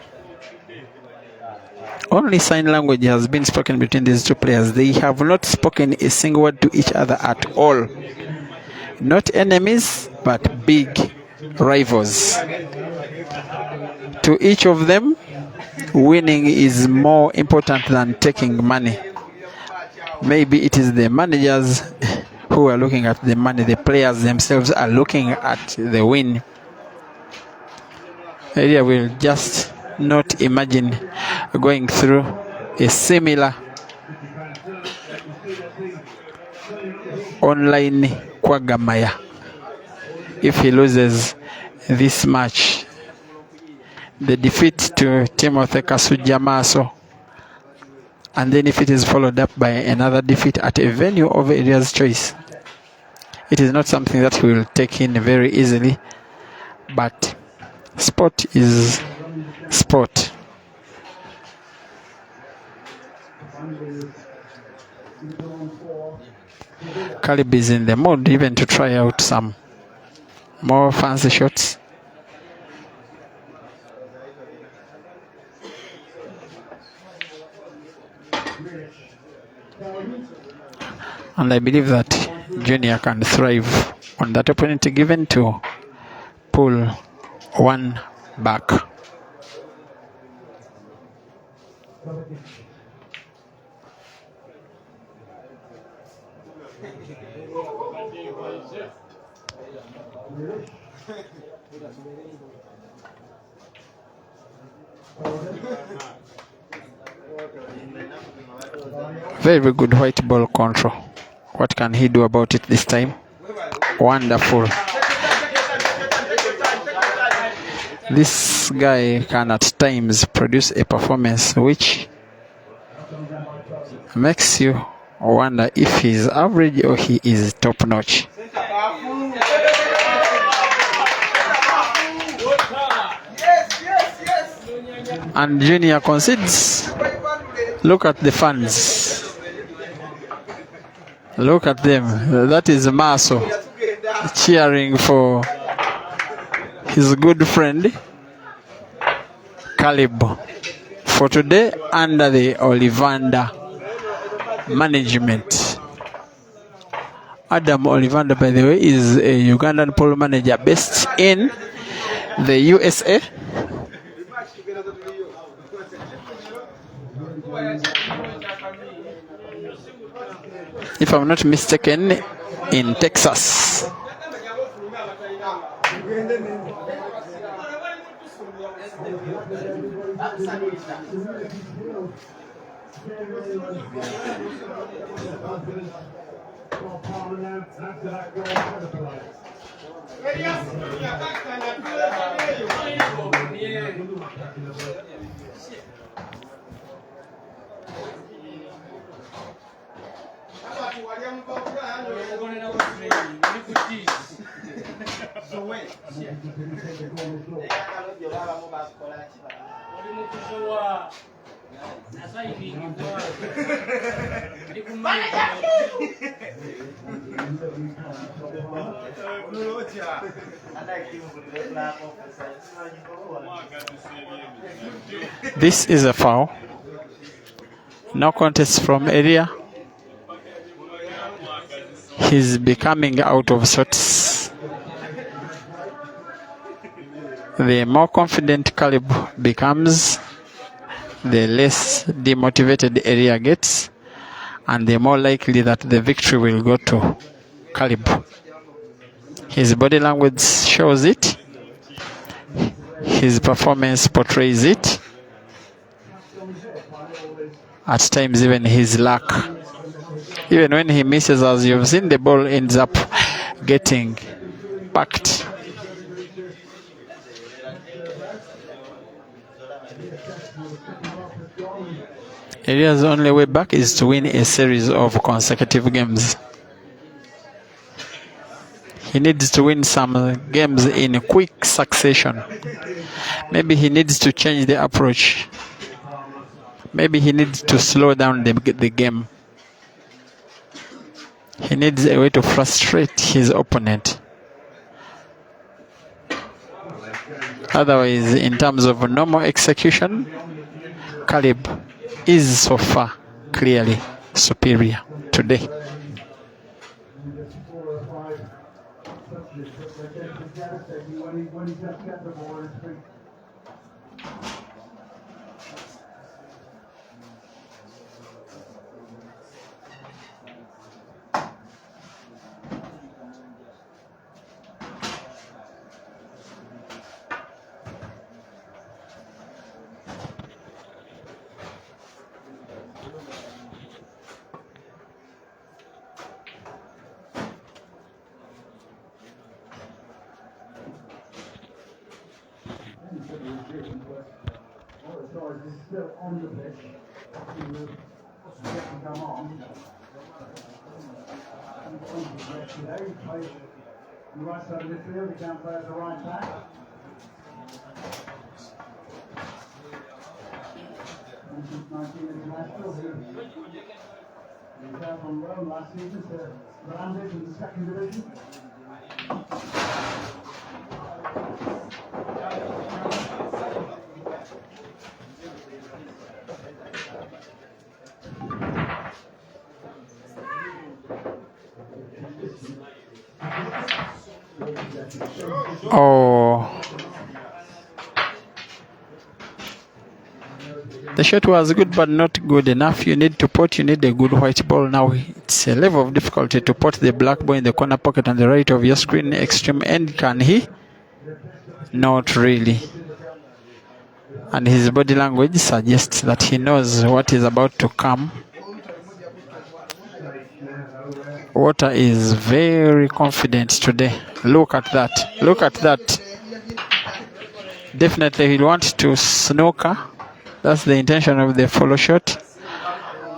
Only sign language has been spoken between these two players. They have not spoken a single word to each other at all. Not enemies, but big rivals. To each of them, winning is more important than taking money. Maybe it is the managers who are looking at the money. The players themselves are looking at the win. Eria will just not imagine going through a similar online kwagamaya. If he loses this match, the defeat to Timothy Kasujamaso, and then if it is followed up by another defeat at a venue of Eria's choice, it is not something that he will take in very easily, but sport is sport. Caleb is in the mood even to try out some more fancy shots. And I believe that Junior can thrive on that opportunity given to pull one back. Very good white ball control. What can he do about it this time? Wonderful. This guy can at times produce a performance which makes you wonder if he's average or he is top notch. And Junior concedes. Look at the fans. Look at them. That is Maso cheering for his good friend Caleb for today under the Ollivander management. Adam Ollivander, by the way, is a Ugandan pole manager based in the USA. If I'm not mistaken, in Texas. This is a foul. No contest from Eria. He's becoming out of sorts. The more confident Caleb becomes, the less demotivated Eria gets, and the more likely that the victory will go to Caleb. His body language shows it. His performance portrays it. At times even his luck. Even when he misses, as you've seen, the ball ends up getting backed. Eria's only way back is to win a series of consecutive games. He needs to win some games in quick succession. Maybe he needs to change the approach. Maybe he needs to slow down the game. He needs a way to frustrate his opponent. Otherwise, in terms of normal execution, Caleb is so far clearly superior today. is still on the pitch. He will come on. Yesterday, he played on the right side of midfield. He can't play as a right back. Since 19 international, he was out on loan last season to Brandon in the second division. Oh, the shot was good but not good enough. You need to pot, you need a good white ball. Now it's a level of difficulty to pot the black ball in the corner pocket on the right of your screen extreme end. Can he? Not really. And his body language suggests that he knows what is about to come. Water is very confident today. Look at that. Look at that. Definitely he'll want to snooker. That's the intention of the follow shot.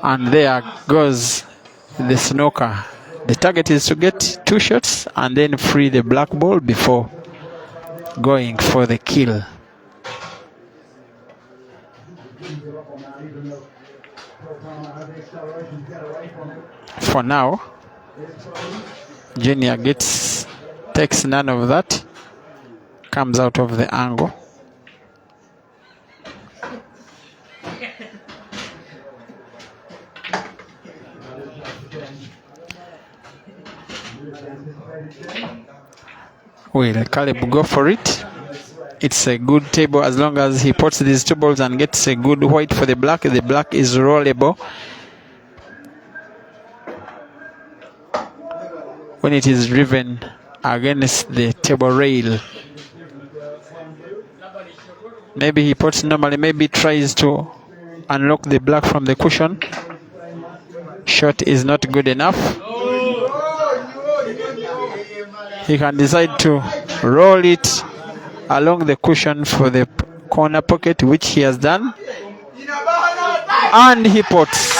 And there goes the snooker. The target is to get 2 shots and then free the black ball before going for the kill. For now, Junior takes none of that, comes out of the angle. Will Caleb go for it? It's a good table as long as he puts these 2 balls and gets a good white for the black. The black is rollable. When it is driven against the table rail. Maybe he puts normally, maybe tries to unlock the black from the cushion. Shot is not good enough. He can decide to roll it along the cushion for the corner pocket, which he has done. And he puts.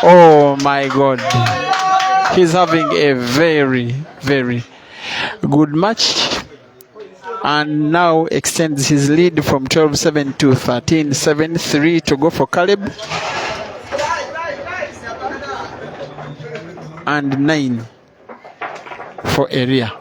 Oh my God. He's having a very, very good match. And now extends his lead from 12-7 to 13-7. 3 to go for Caleb. And 9 for Eria.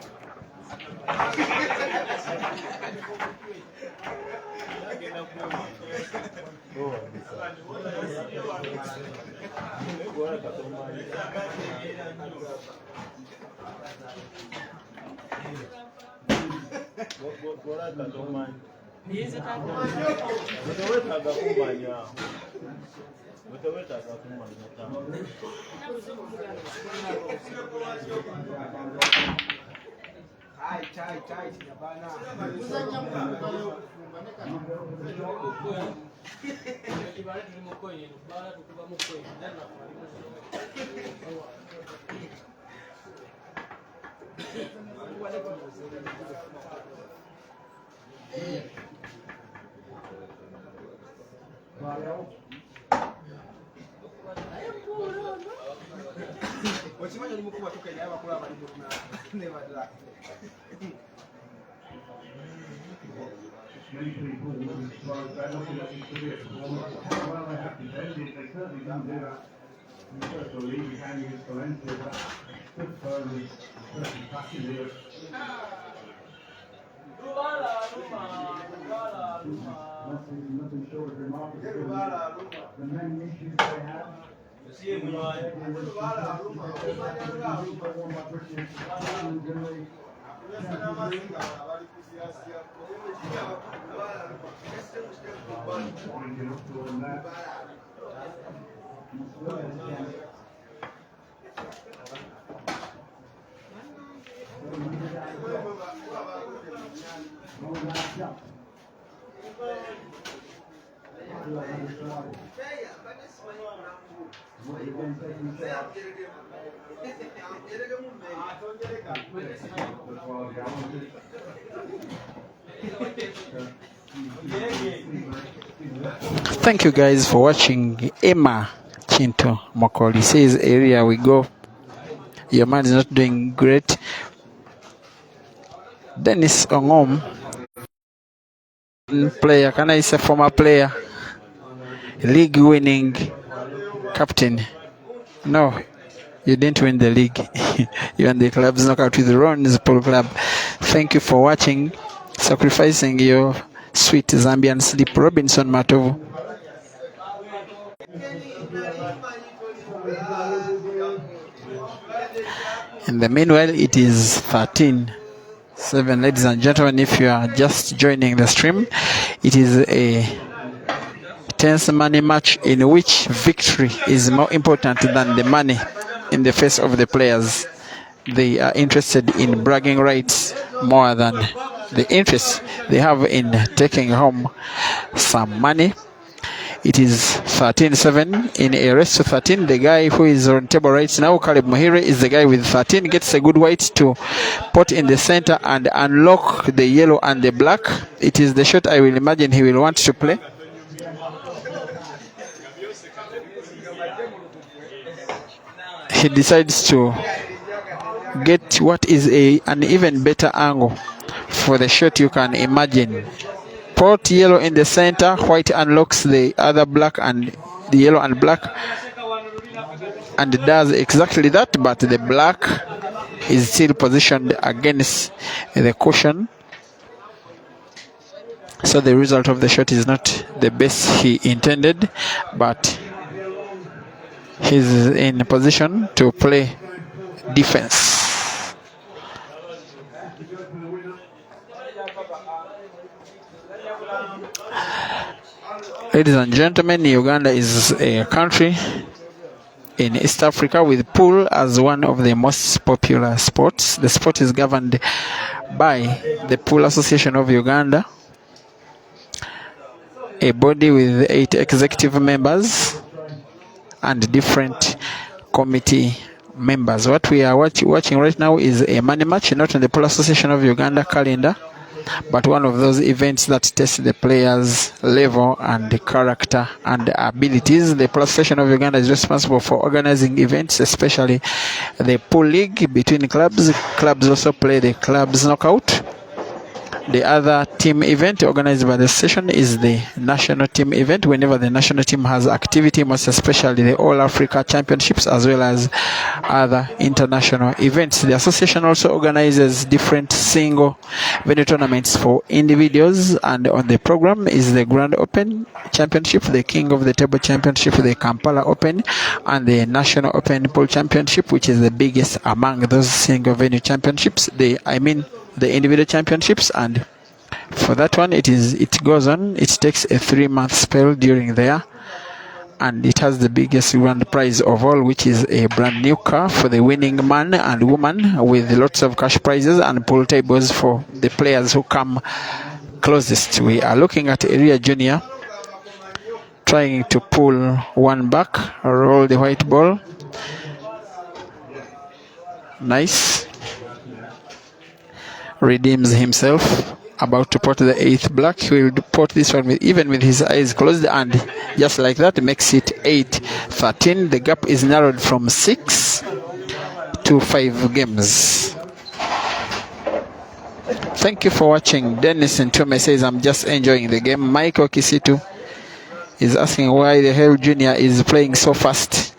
Many people will be surprised by looking at his career performance. How well they have defended, they certainly didn't do that in the first league behind against Valencia, but good firm is certainly passes here. Nothing short of remarkable. The many issues they have. Thank you guys for watching. Emma Chinto Mokoli says, Area we go. Your man is not doing great. Dennis Ongom, player, can I say former player, league winning captain. No, you didn't win the league. You won the club's knockout with Ron's Pool Club. Thank you for watching. Sacrificing your sweet Zambian sleep. Robinson Matovu. In the meanwhile, it is 13-7, ladies and gentlemen. If you are just joining the stream, it is a tense money match in which victory is more important than the money in the face of the players. They are interested in bragging rights more than the interest they have in taking home some money. It is 13-7 in a race to 13. The guy who is on table right now, Caleb Muhire, is the guy with 13. Gets a good white to put in the center and unlock the yellow and the black. It is the shot I will imagine he will want to play. He decides to get what is an even better angle for the shot you can imagine. Put yellow in the center, white unlocks the other black and the yellow and black, and does exactly that, but the black is still positioned against the cushion, so the result of the shot is not the best he intended, but he's in position to play defense. Ladies and gentlemen, Uganda is a country in East Africa with pool as one of the most popular sports. The sport is governed by the Pool Association of Uganda, a body with 8 executive members and different committee members. What we are watching right now is a money match, not on the Pool Association of Uganda calendar, but one of those events that test the players' level and character and abilities. The Pool Association of Uganda is responsible for organizing events, especially the pool league between clubs. Clubs also play the clubs knockout. The other team event organized by the session is the national team event. Whenever the national team has activity, most especially the All Africa Championships as well as other international events. The association also organizes different single venue tournaments for individuals, and on the program is the Grand Open Championship, the King of the Table Championship, the Kampala Open, and the National Open Pool Championship, which is the biggest among those single venue championships. The individual championships, and for that one it goes on. It takes a 3-month spell during there, and it has the biggest grand prize of all, which is a brand new car for the winning man and woman, with lots of cash prizes and pool tables for the players who come closest. We are looking at Eria Junior trying to pull one back, roll the white ball. Nice. Redeems himself, about to put the 8th black. He will put this one even with his eyes closed, and just like that makes it 8-13. The gap is narrowed from 6 to 5 games. Thank you for watching. Dennis Ntume says, I'm just enjoying the game. Michael Kisitu is asking why the hell Junior is playing so fast.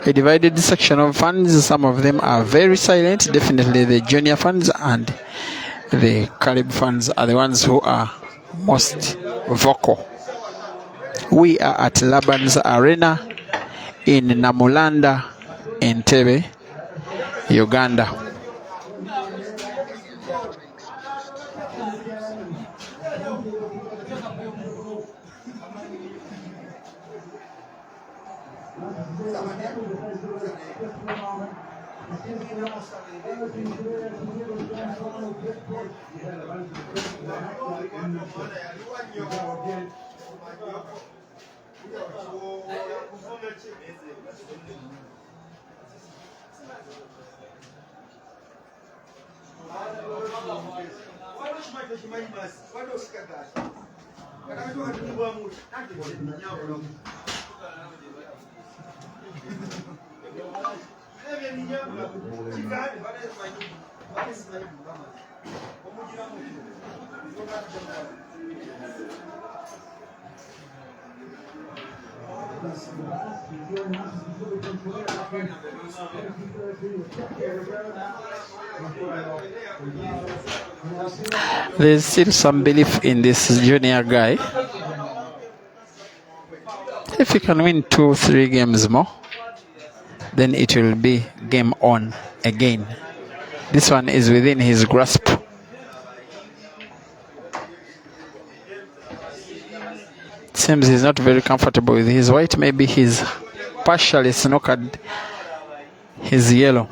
A divided section of fans. Some of them are very silent. Definitely the junior fans and the Carib fans are the ones who are most vocal. We are at Laban's Arena in Namulanda, Entebbe, Uganda. There's still some belief in this junior guy. If he can win 2-3 games more, then it will be game on again. This one is within his grasp. It seems he's not very comfortable with his white. Maybe he's partially snookered his yellow.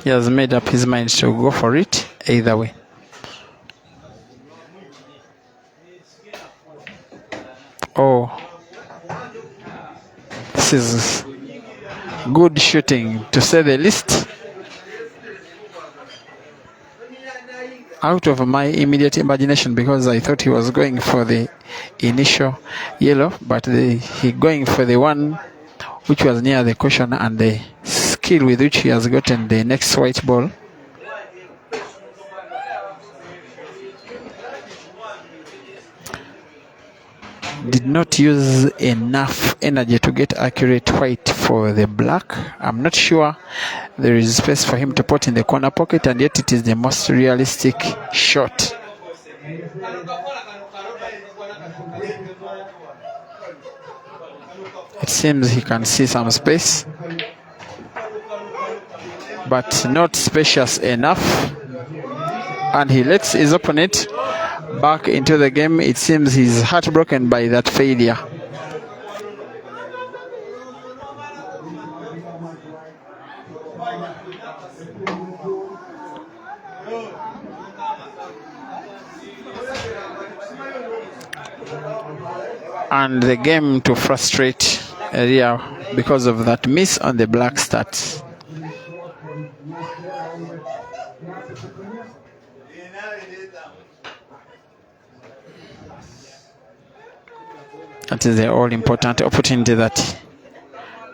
He has made up his mind to go for it either way. Oh, this is good shooting, to say the least. Out of my immediate imagination, because I thought he was going for the initial yellow, but he going for the one which was near the cushion, and the skill with which he has gotten the next white ball. Did not use enough energy to get accurate white for the black. I'm not sure there is space for him to put in the corner pocket, and yet it is the most realistic shot. It seems he can see some space, but not spacious enough, and he lets his opponent back into the game. It seems he's heartbroken by that failure. And the game to frustrate Eria because of that miss on the black stats. That is the all-important opportunity that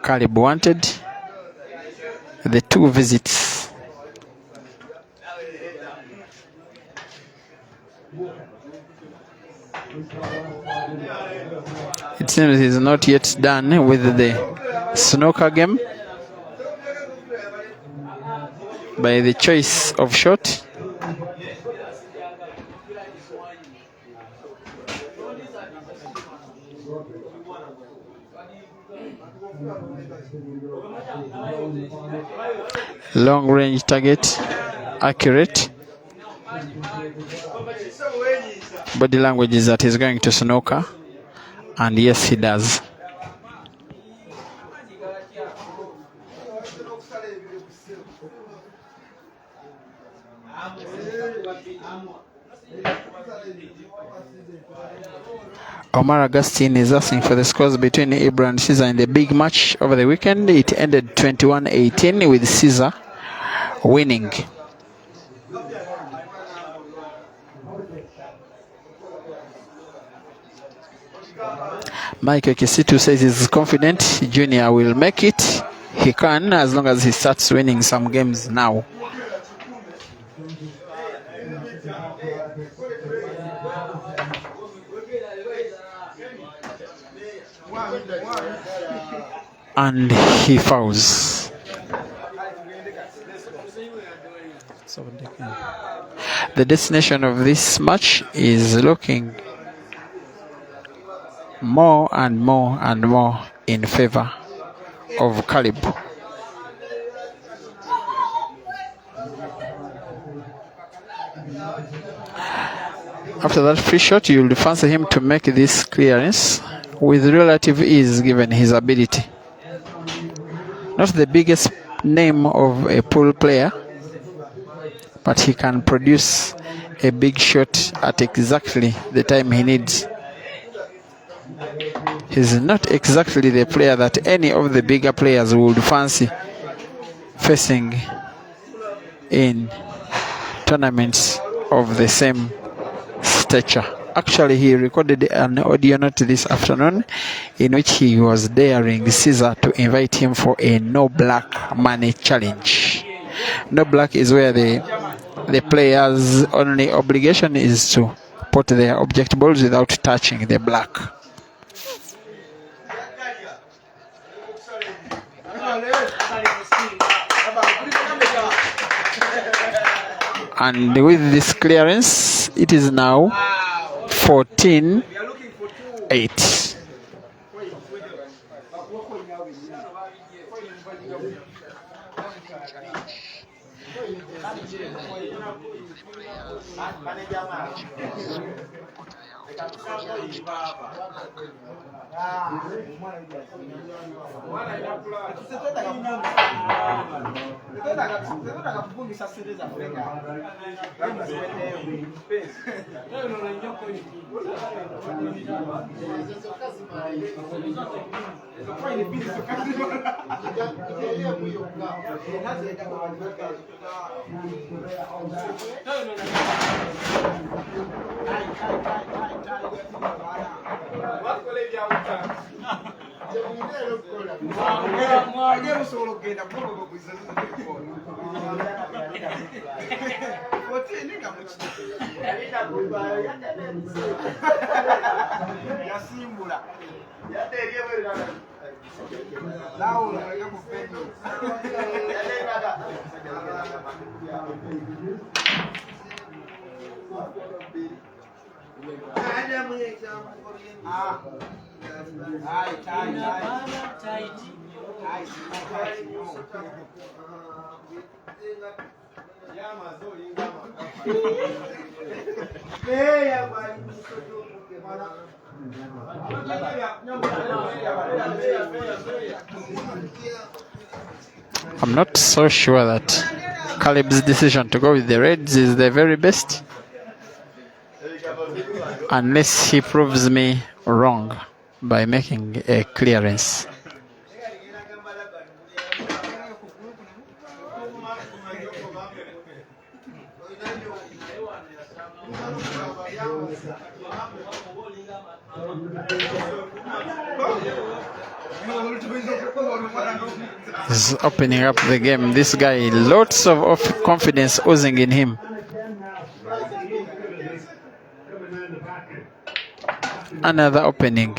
Caleb wanted. The 2 visits. It seems he's not yet done with the snooker game by the choice of shot. Long range target, accurate. Body language is that he's going to snooker, and yes, he does. Omar Augustine is asking for the scores between Ibra and Caesar in the big match over the weekend. It ended 21-18 with Caesar winning. Mike Kisitu says he's confident Junior will make it. He can, as long as he starts winning some games now. And he fouls. The destination of this match is looking more and more and more in favor of Caleb. After that free shot, you'll fancy him to make this clearance with relative ease given his ability. Not the biggest name of a pool player, but he can produce a big shot at exactly the time he needs. He's not exactly the player that any of the bigger players would fancy facing in tournaments of the same stature. Actually, he recorded an audio note this afternoon in which he was daring Caesar to invite him for a no black money challenge. No black is where the player's only obligation is to put their object balls without touching the black. And with this clearance, it is now 14-8. I'm not so sure that Caleb's decision to go with the Reds is the very best, unless he proves me wrong by making a clearance. He's opening up the game. This guy, lots of confidence oozing in him. Another opening.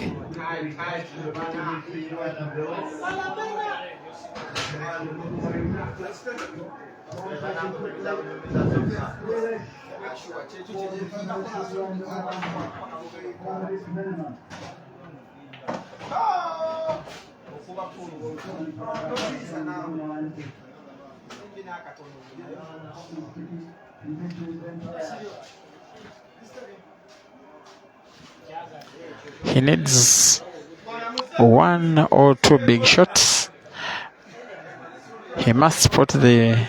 He needs one or two big shots. He must put the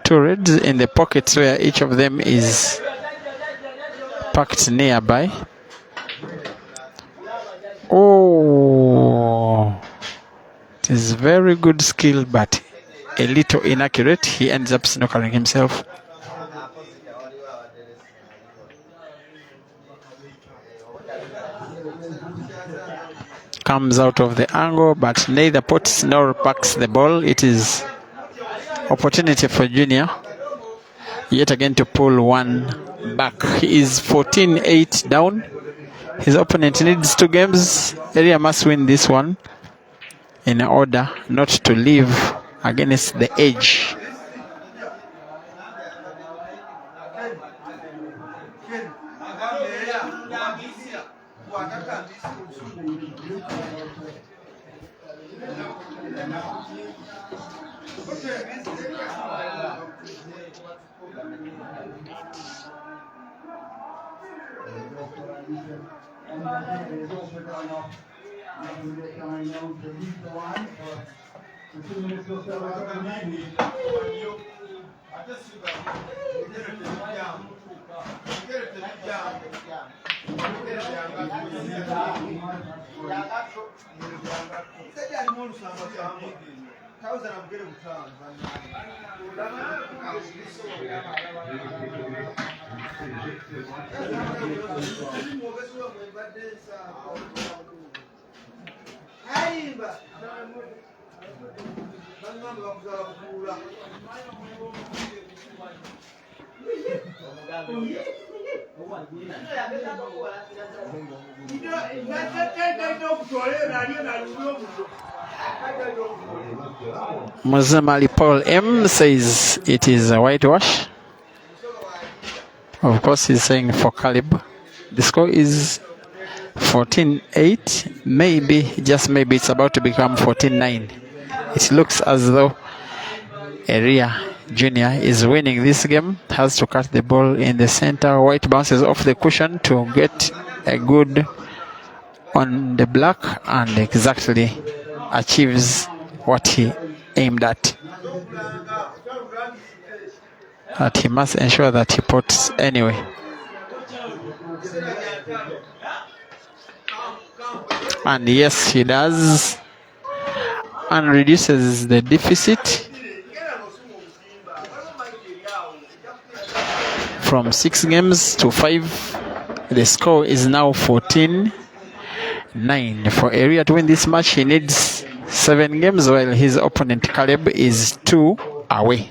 two Reds in the pockets where each of them is packed nearby. Oh, it is very good skill, but a little inaccurate. He ends up snookering himself. Comes out of the angle, but neither puts nor packs the ball. It is opportunity for Junior yet again to pull one back. He is 14-8 down. His opponent needs 2 games. Eria must win this one in order not to leave against the edge. Muzamali Paul M says it is a whitewash. Of course, he's saying for Caleb. The score is 14-8. Maybe, just maybe, it's about to become 14-9. It looks as though Eria Jr. is winning this game. Has to cut the ball in the center. White bounces off the cushion to get a good on the black and exactly achieves what he aimed at. But he must ensure that he puts anyway. And yes, he does. And reduces the deficit from 6 games to 5. The score is now 14-9. For Eria to win this match, he needs 7 games, while his opponent Caleb is 2 away.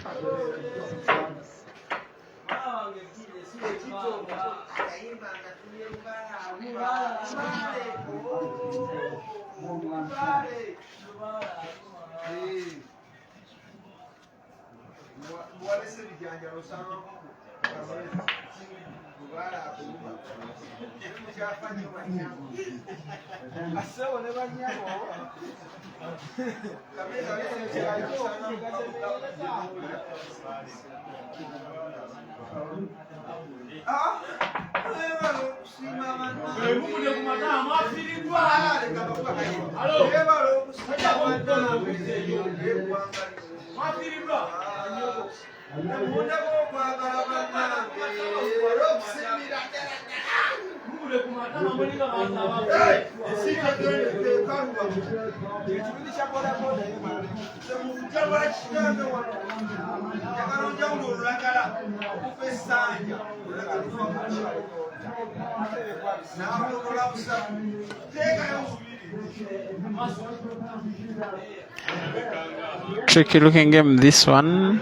Tricky looking game, this one,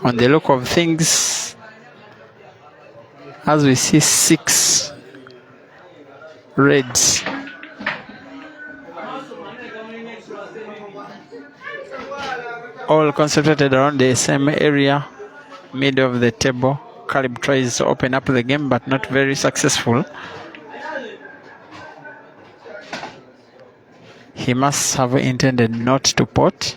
on the look of things, as we see 6 reds. All concentrated around the same area, middle of the table. Caleb tries to open up the game, but not very successful. He must have intended not to pot.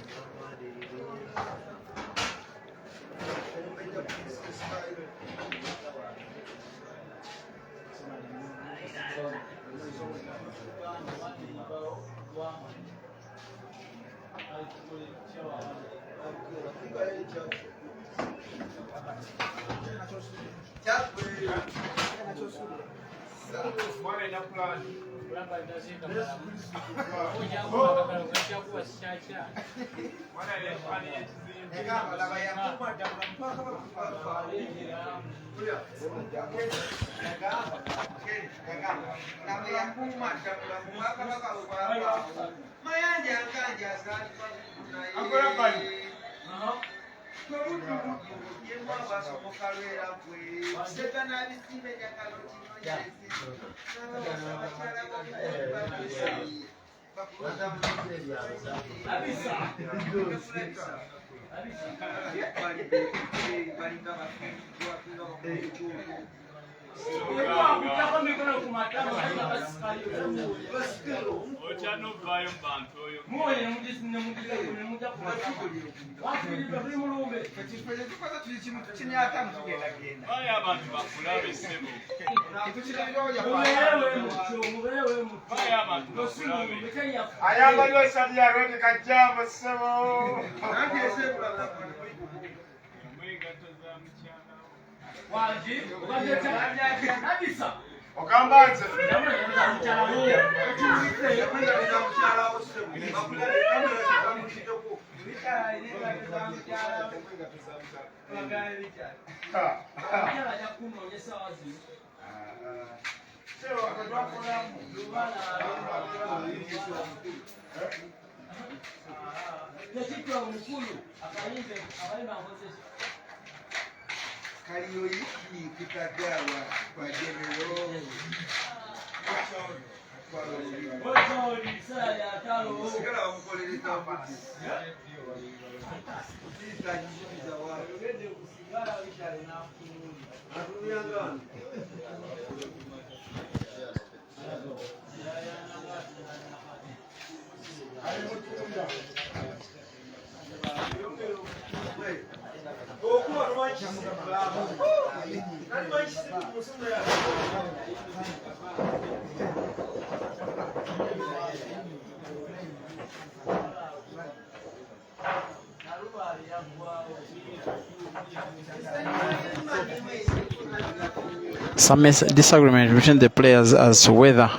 Some disagreement between the players as to whether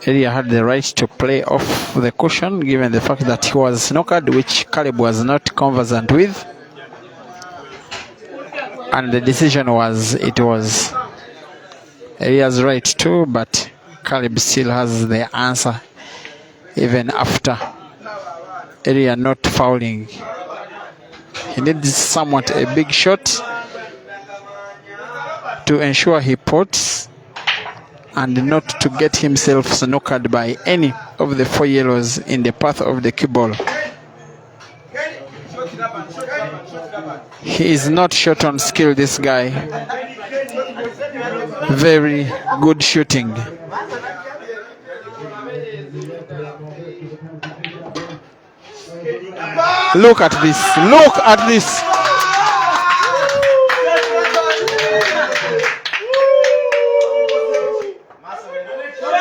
Eria had the right to play off the cushion given the fact that he was snookered, which Caleb was not conversant with. And the decision was, it was Eria's right too, but Caleb still has the answer even after Eria not fouling. He needs somewhat a big shot to ensure he puts and not to get himself snookered by any of the 4 yellows in the path of the cue ball. He is not short on skill, this guy. Very good shooting. Look at this. Look at this.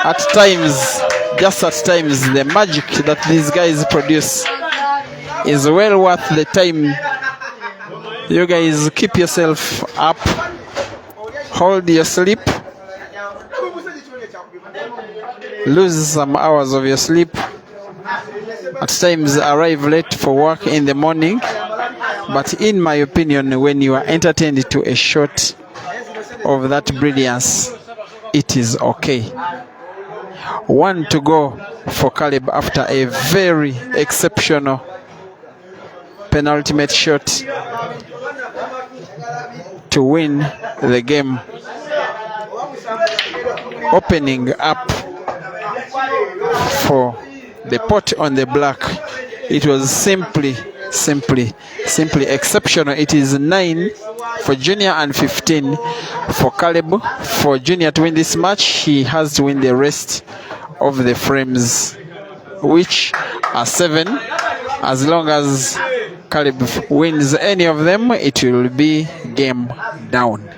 At times, just at times, the magic that these guys produce is well worth the time. You guys keep yourself up, hold your sleep, lose some hours of your sleep, at times arrive late for work in the morning, but in my opinion, when you are entertained to a shot of that brilliance, it is okay. 1 to go for Caleb after a very exceptional penultimate shot to win the game, opening up for the pot on the black. It was simply exceptional. It is 9 for Junior and 15 for Caleb. For Junior to win this match, he has to win the rest of the frames, which are 7. As long as Caleb wins any of them, it will be game down.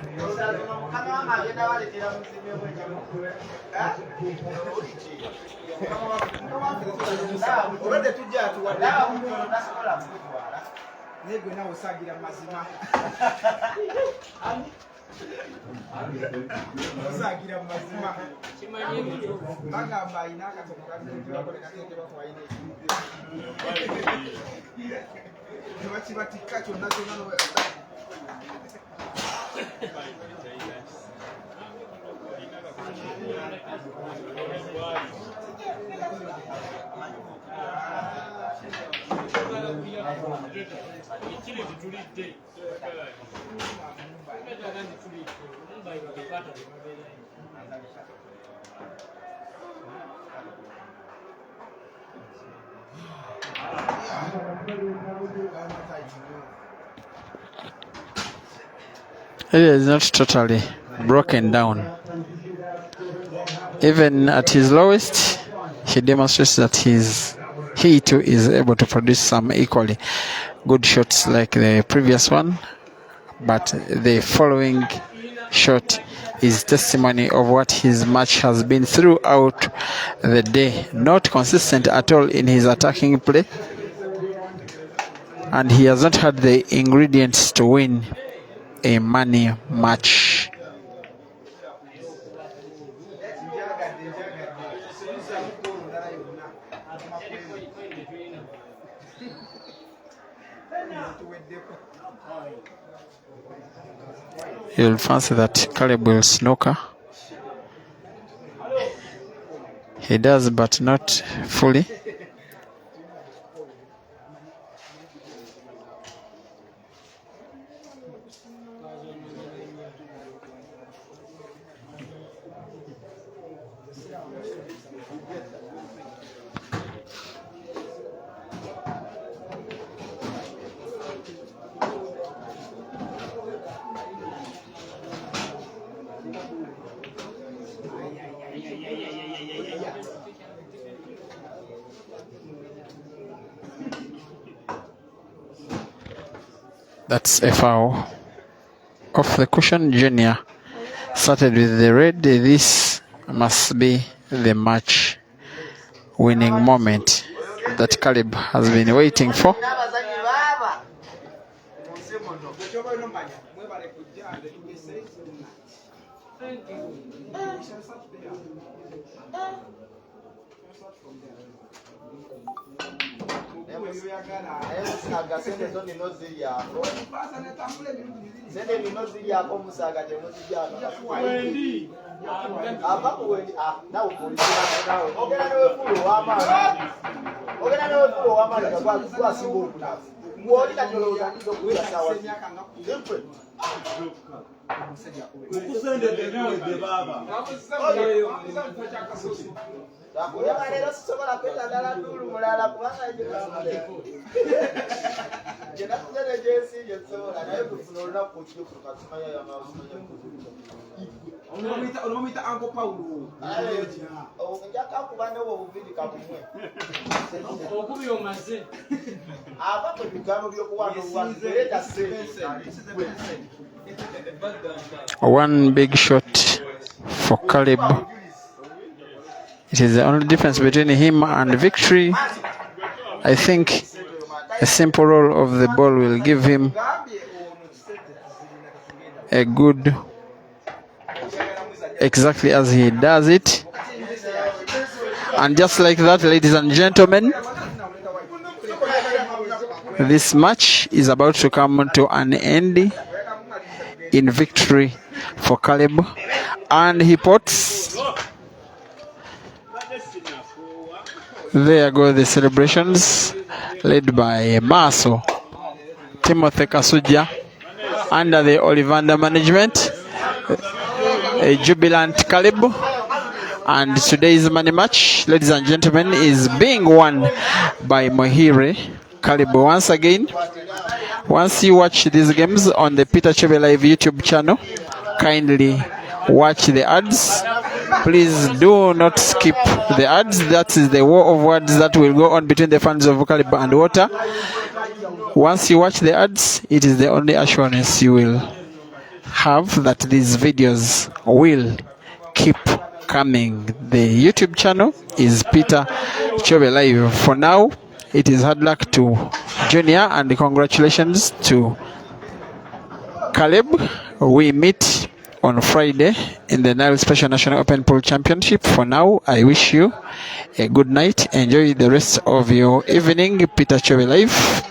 It is not totally broken down. Even at his lowest, he demonstrates that he too is able to produce some equally good shots like the previous one, but the following shot is testimony of what his match has been throughout the day. Not consistent at all in his attacking play, and he has not had the ingredients to win a money match. You'll fancy that Caleb will snooker. He does, but not fully. That's a foul off the cushion. Junior started with the red. This must be the match winning moment that Caleb has been waiting for. One big shot for Caleb. It is the only difference between him and victory. I think a simple roll of the ball will give him a good, exactly as he does it. And just like that, ladies and gentlemen, this match is about to come to an end in victory for Caleb. And he puts, there go the celebrations led by Maso Timothy Kasuja under the Ollivander management. A jubilant Caleb. And today's money match, ladies and gentlemen, is being won by Muhire. Caleb once again. Once you watch these games on the Peter Chebe Live YouTube channel, kindly watch the ads. Please do not skip the ads. That is the war of words that will go on between the fans of Caleb and Water. Once you watch the ads, it is the only assurance you will have that these videos will keep coming. The YouTube channel is Peter Chebe Live. For now, it is hard luck to Junior and congratulations to Caleb. We meet on Friday in the Nile Special National Open Pool Championship. For now, I wish you a good night. Enjoy the rest of your evening. Peter Chebe Live.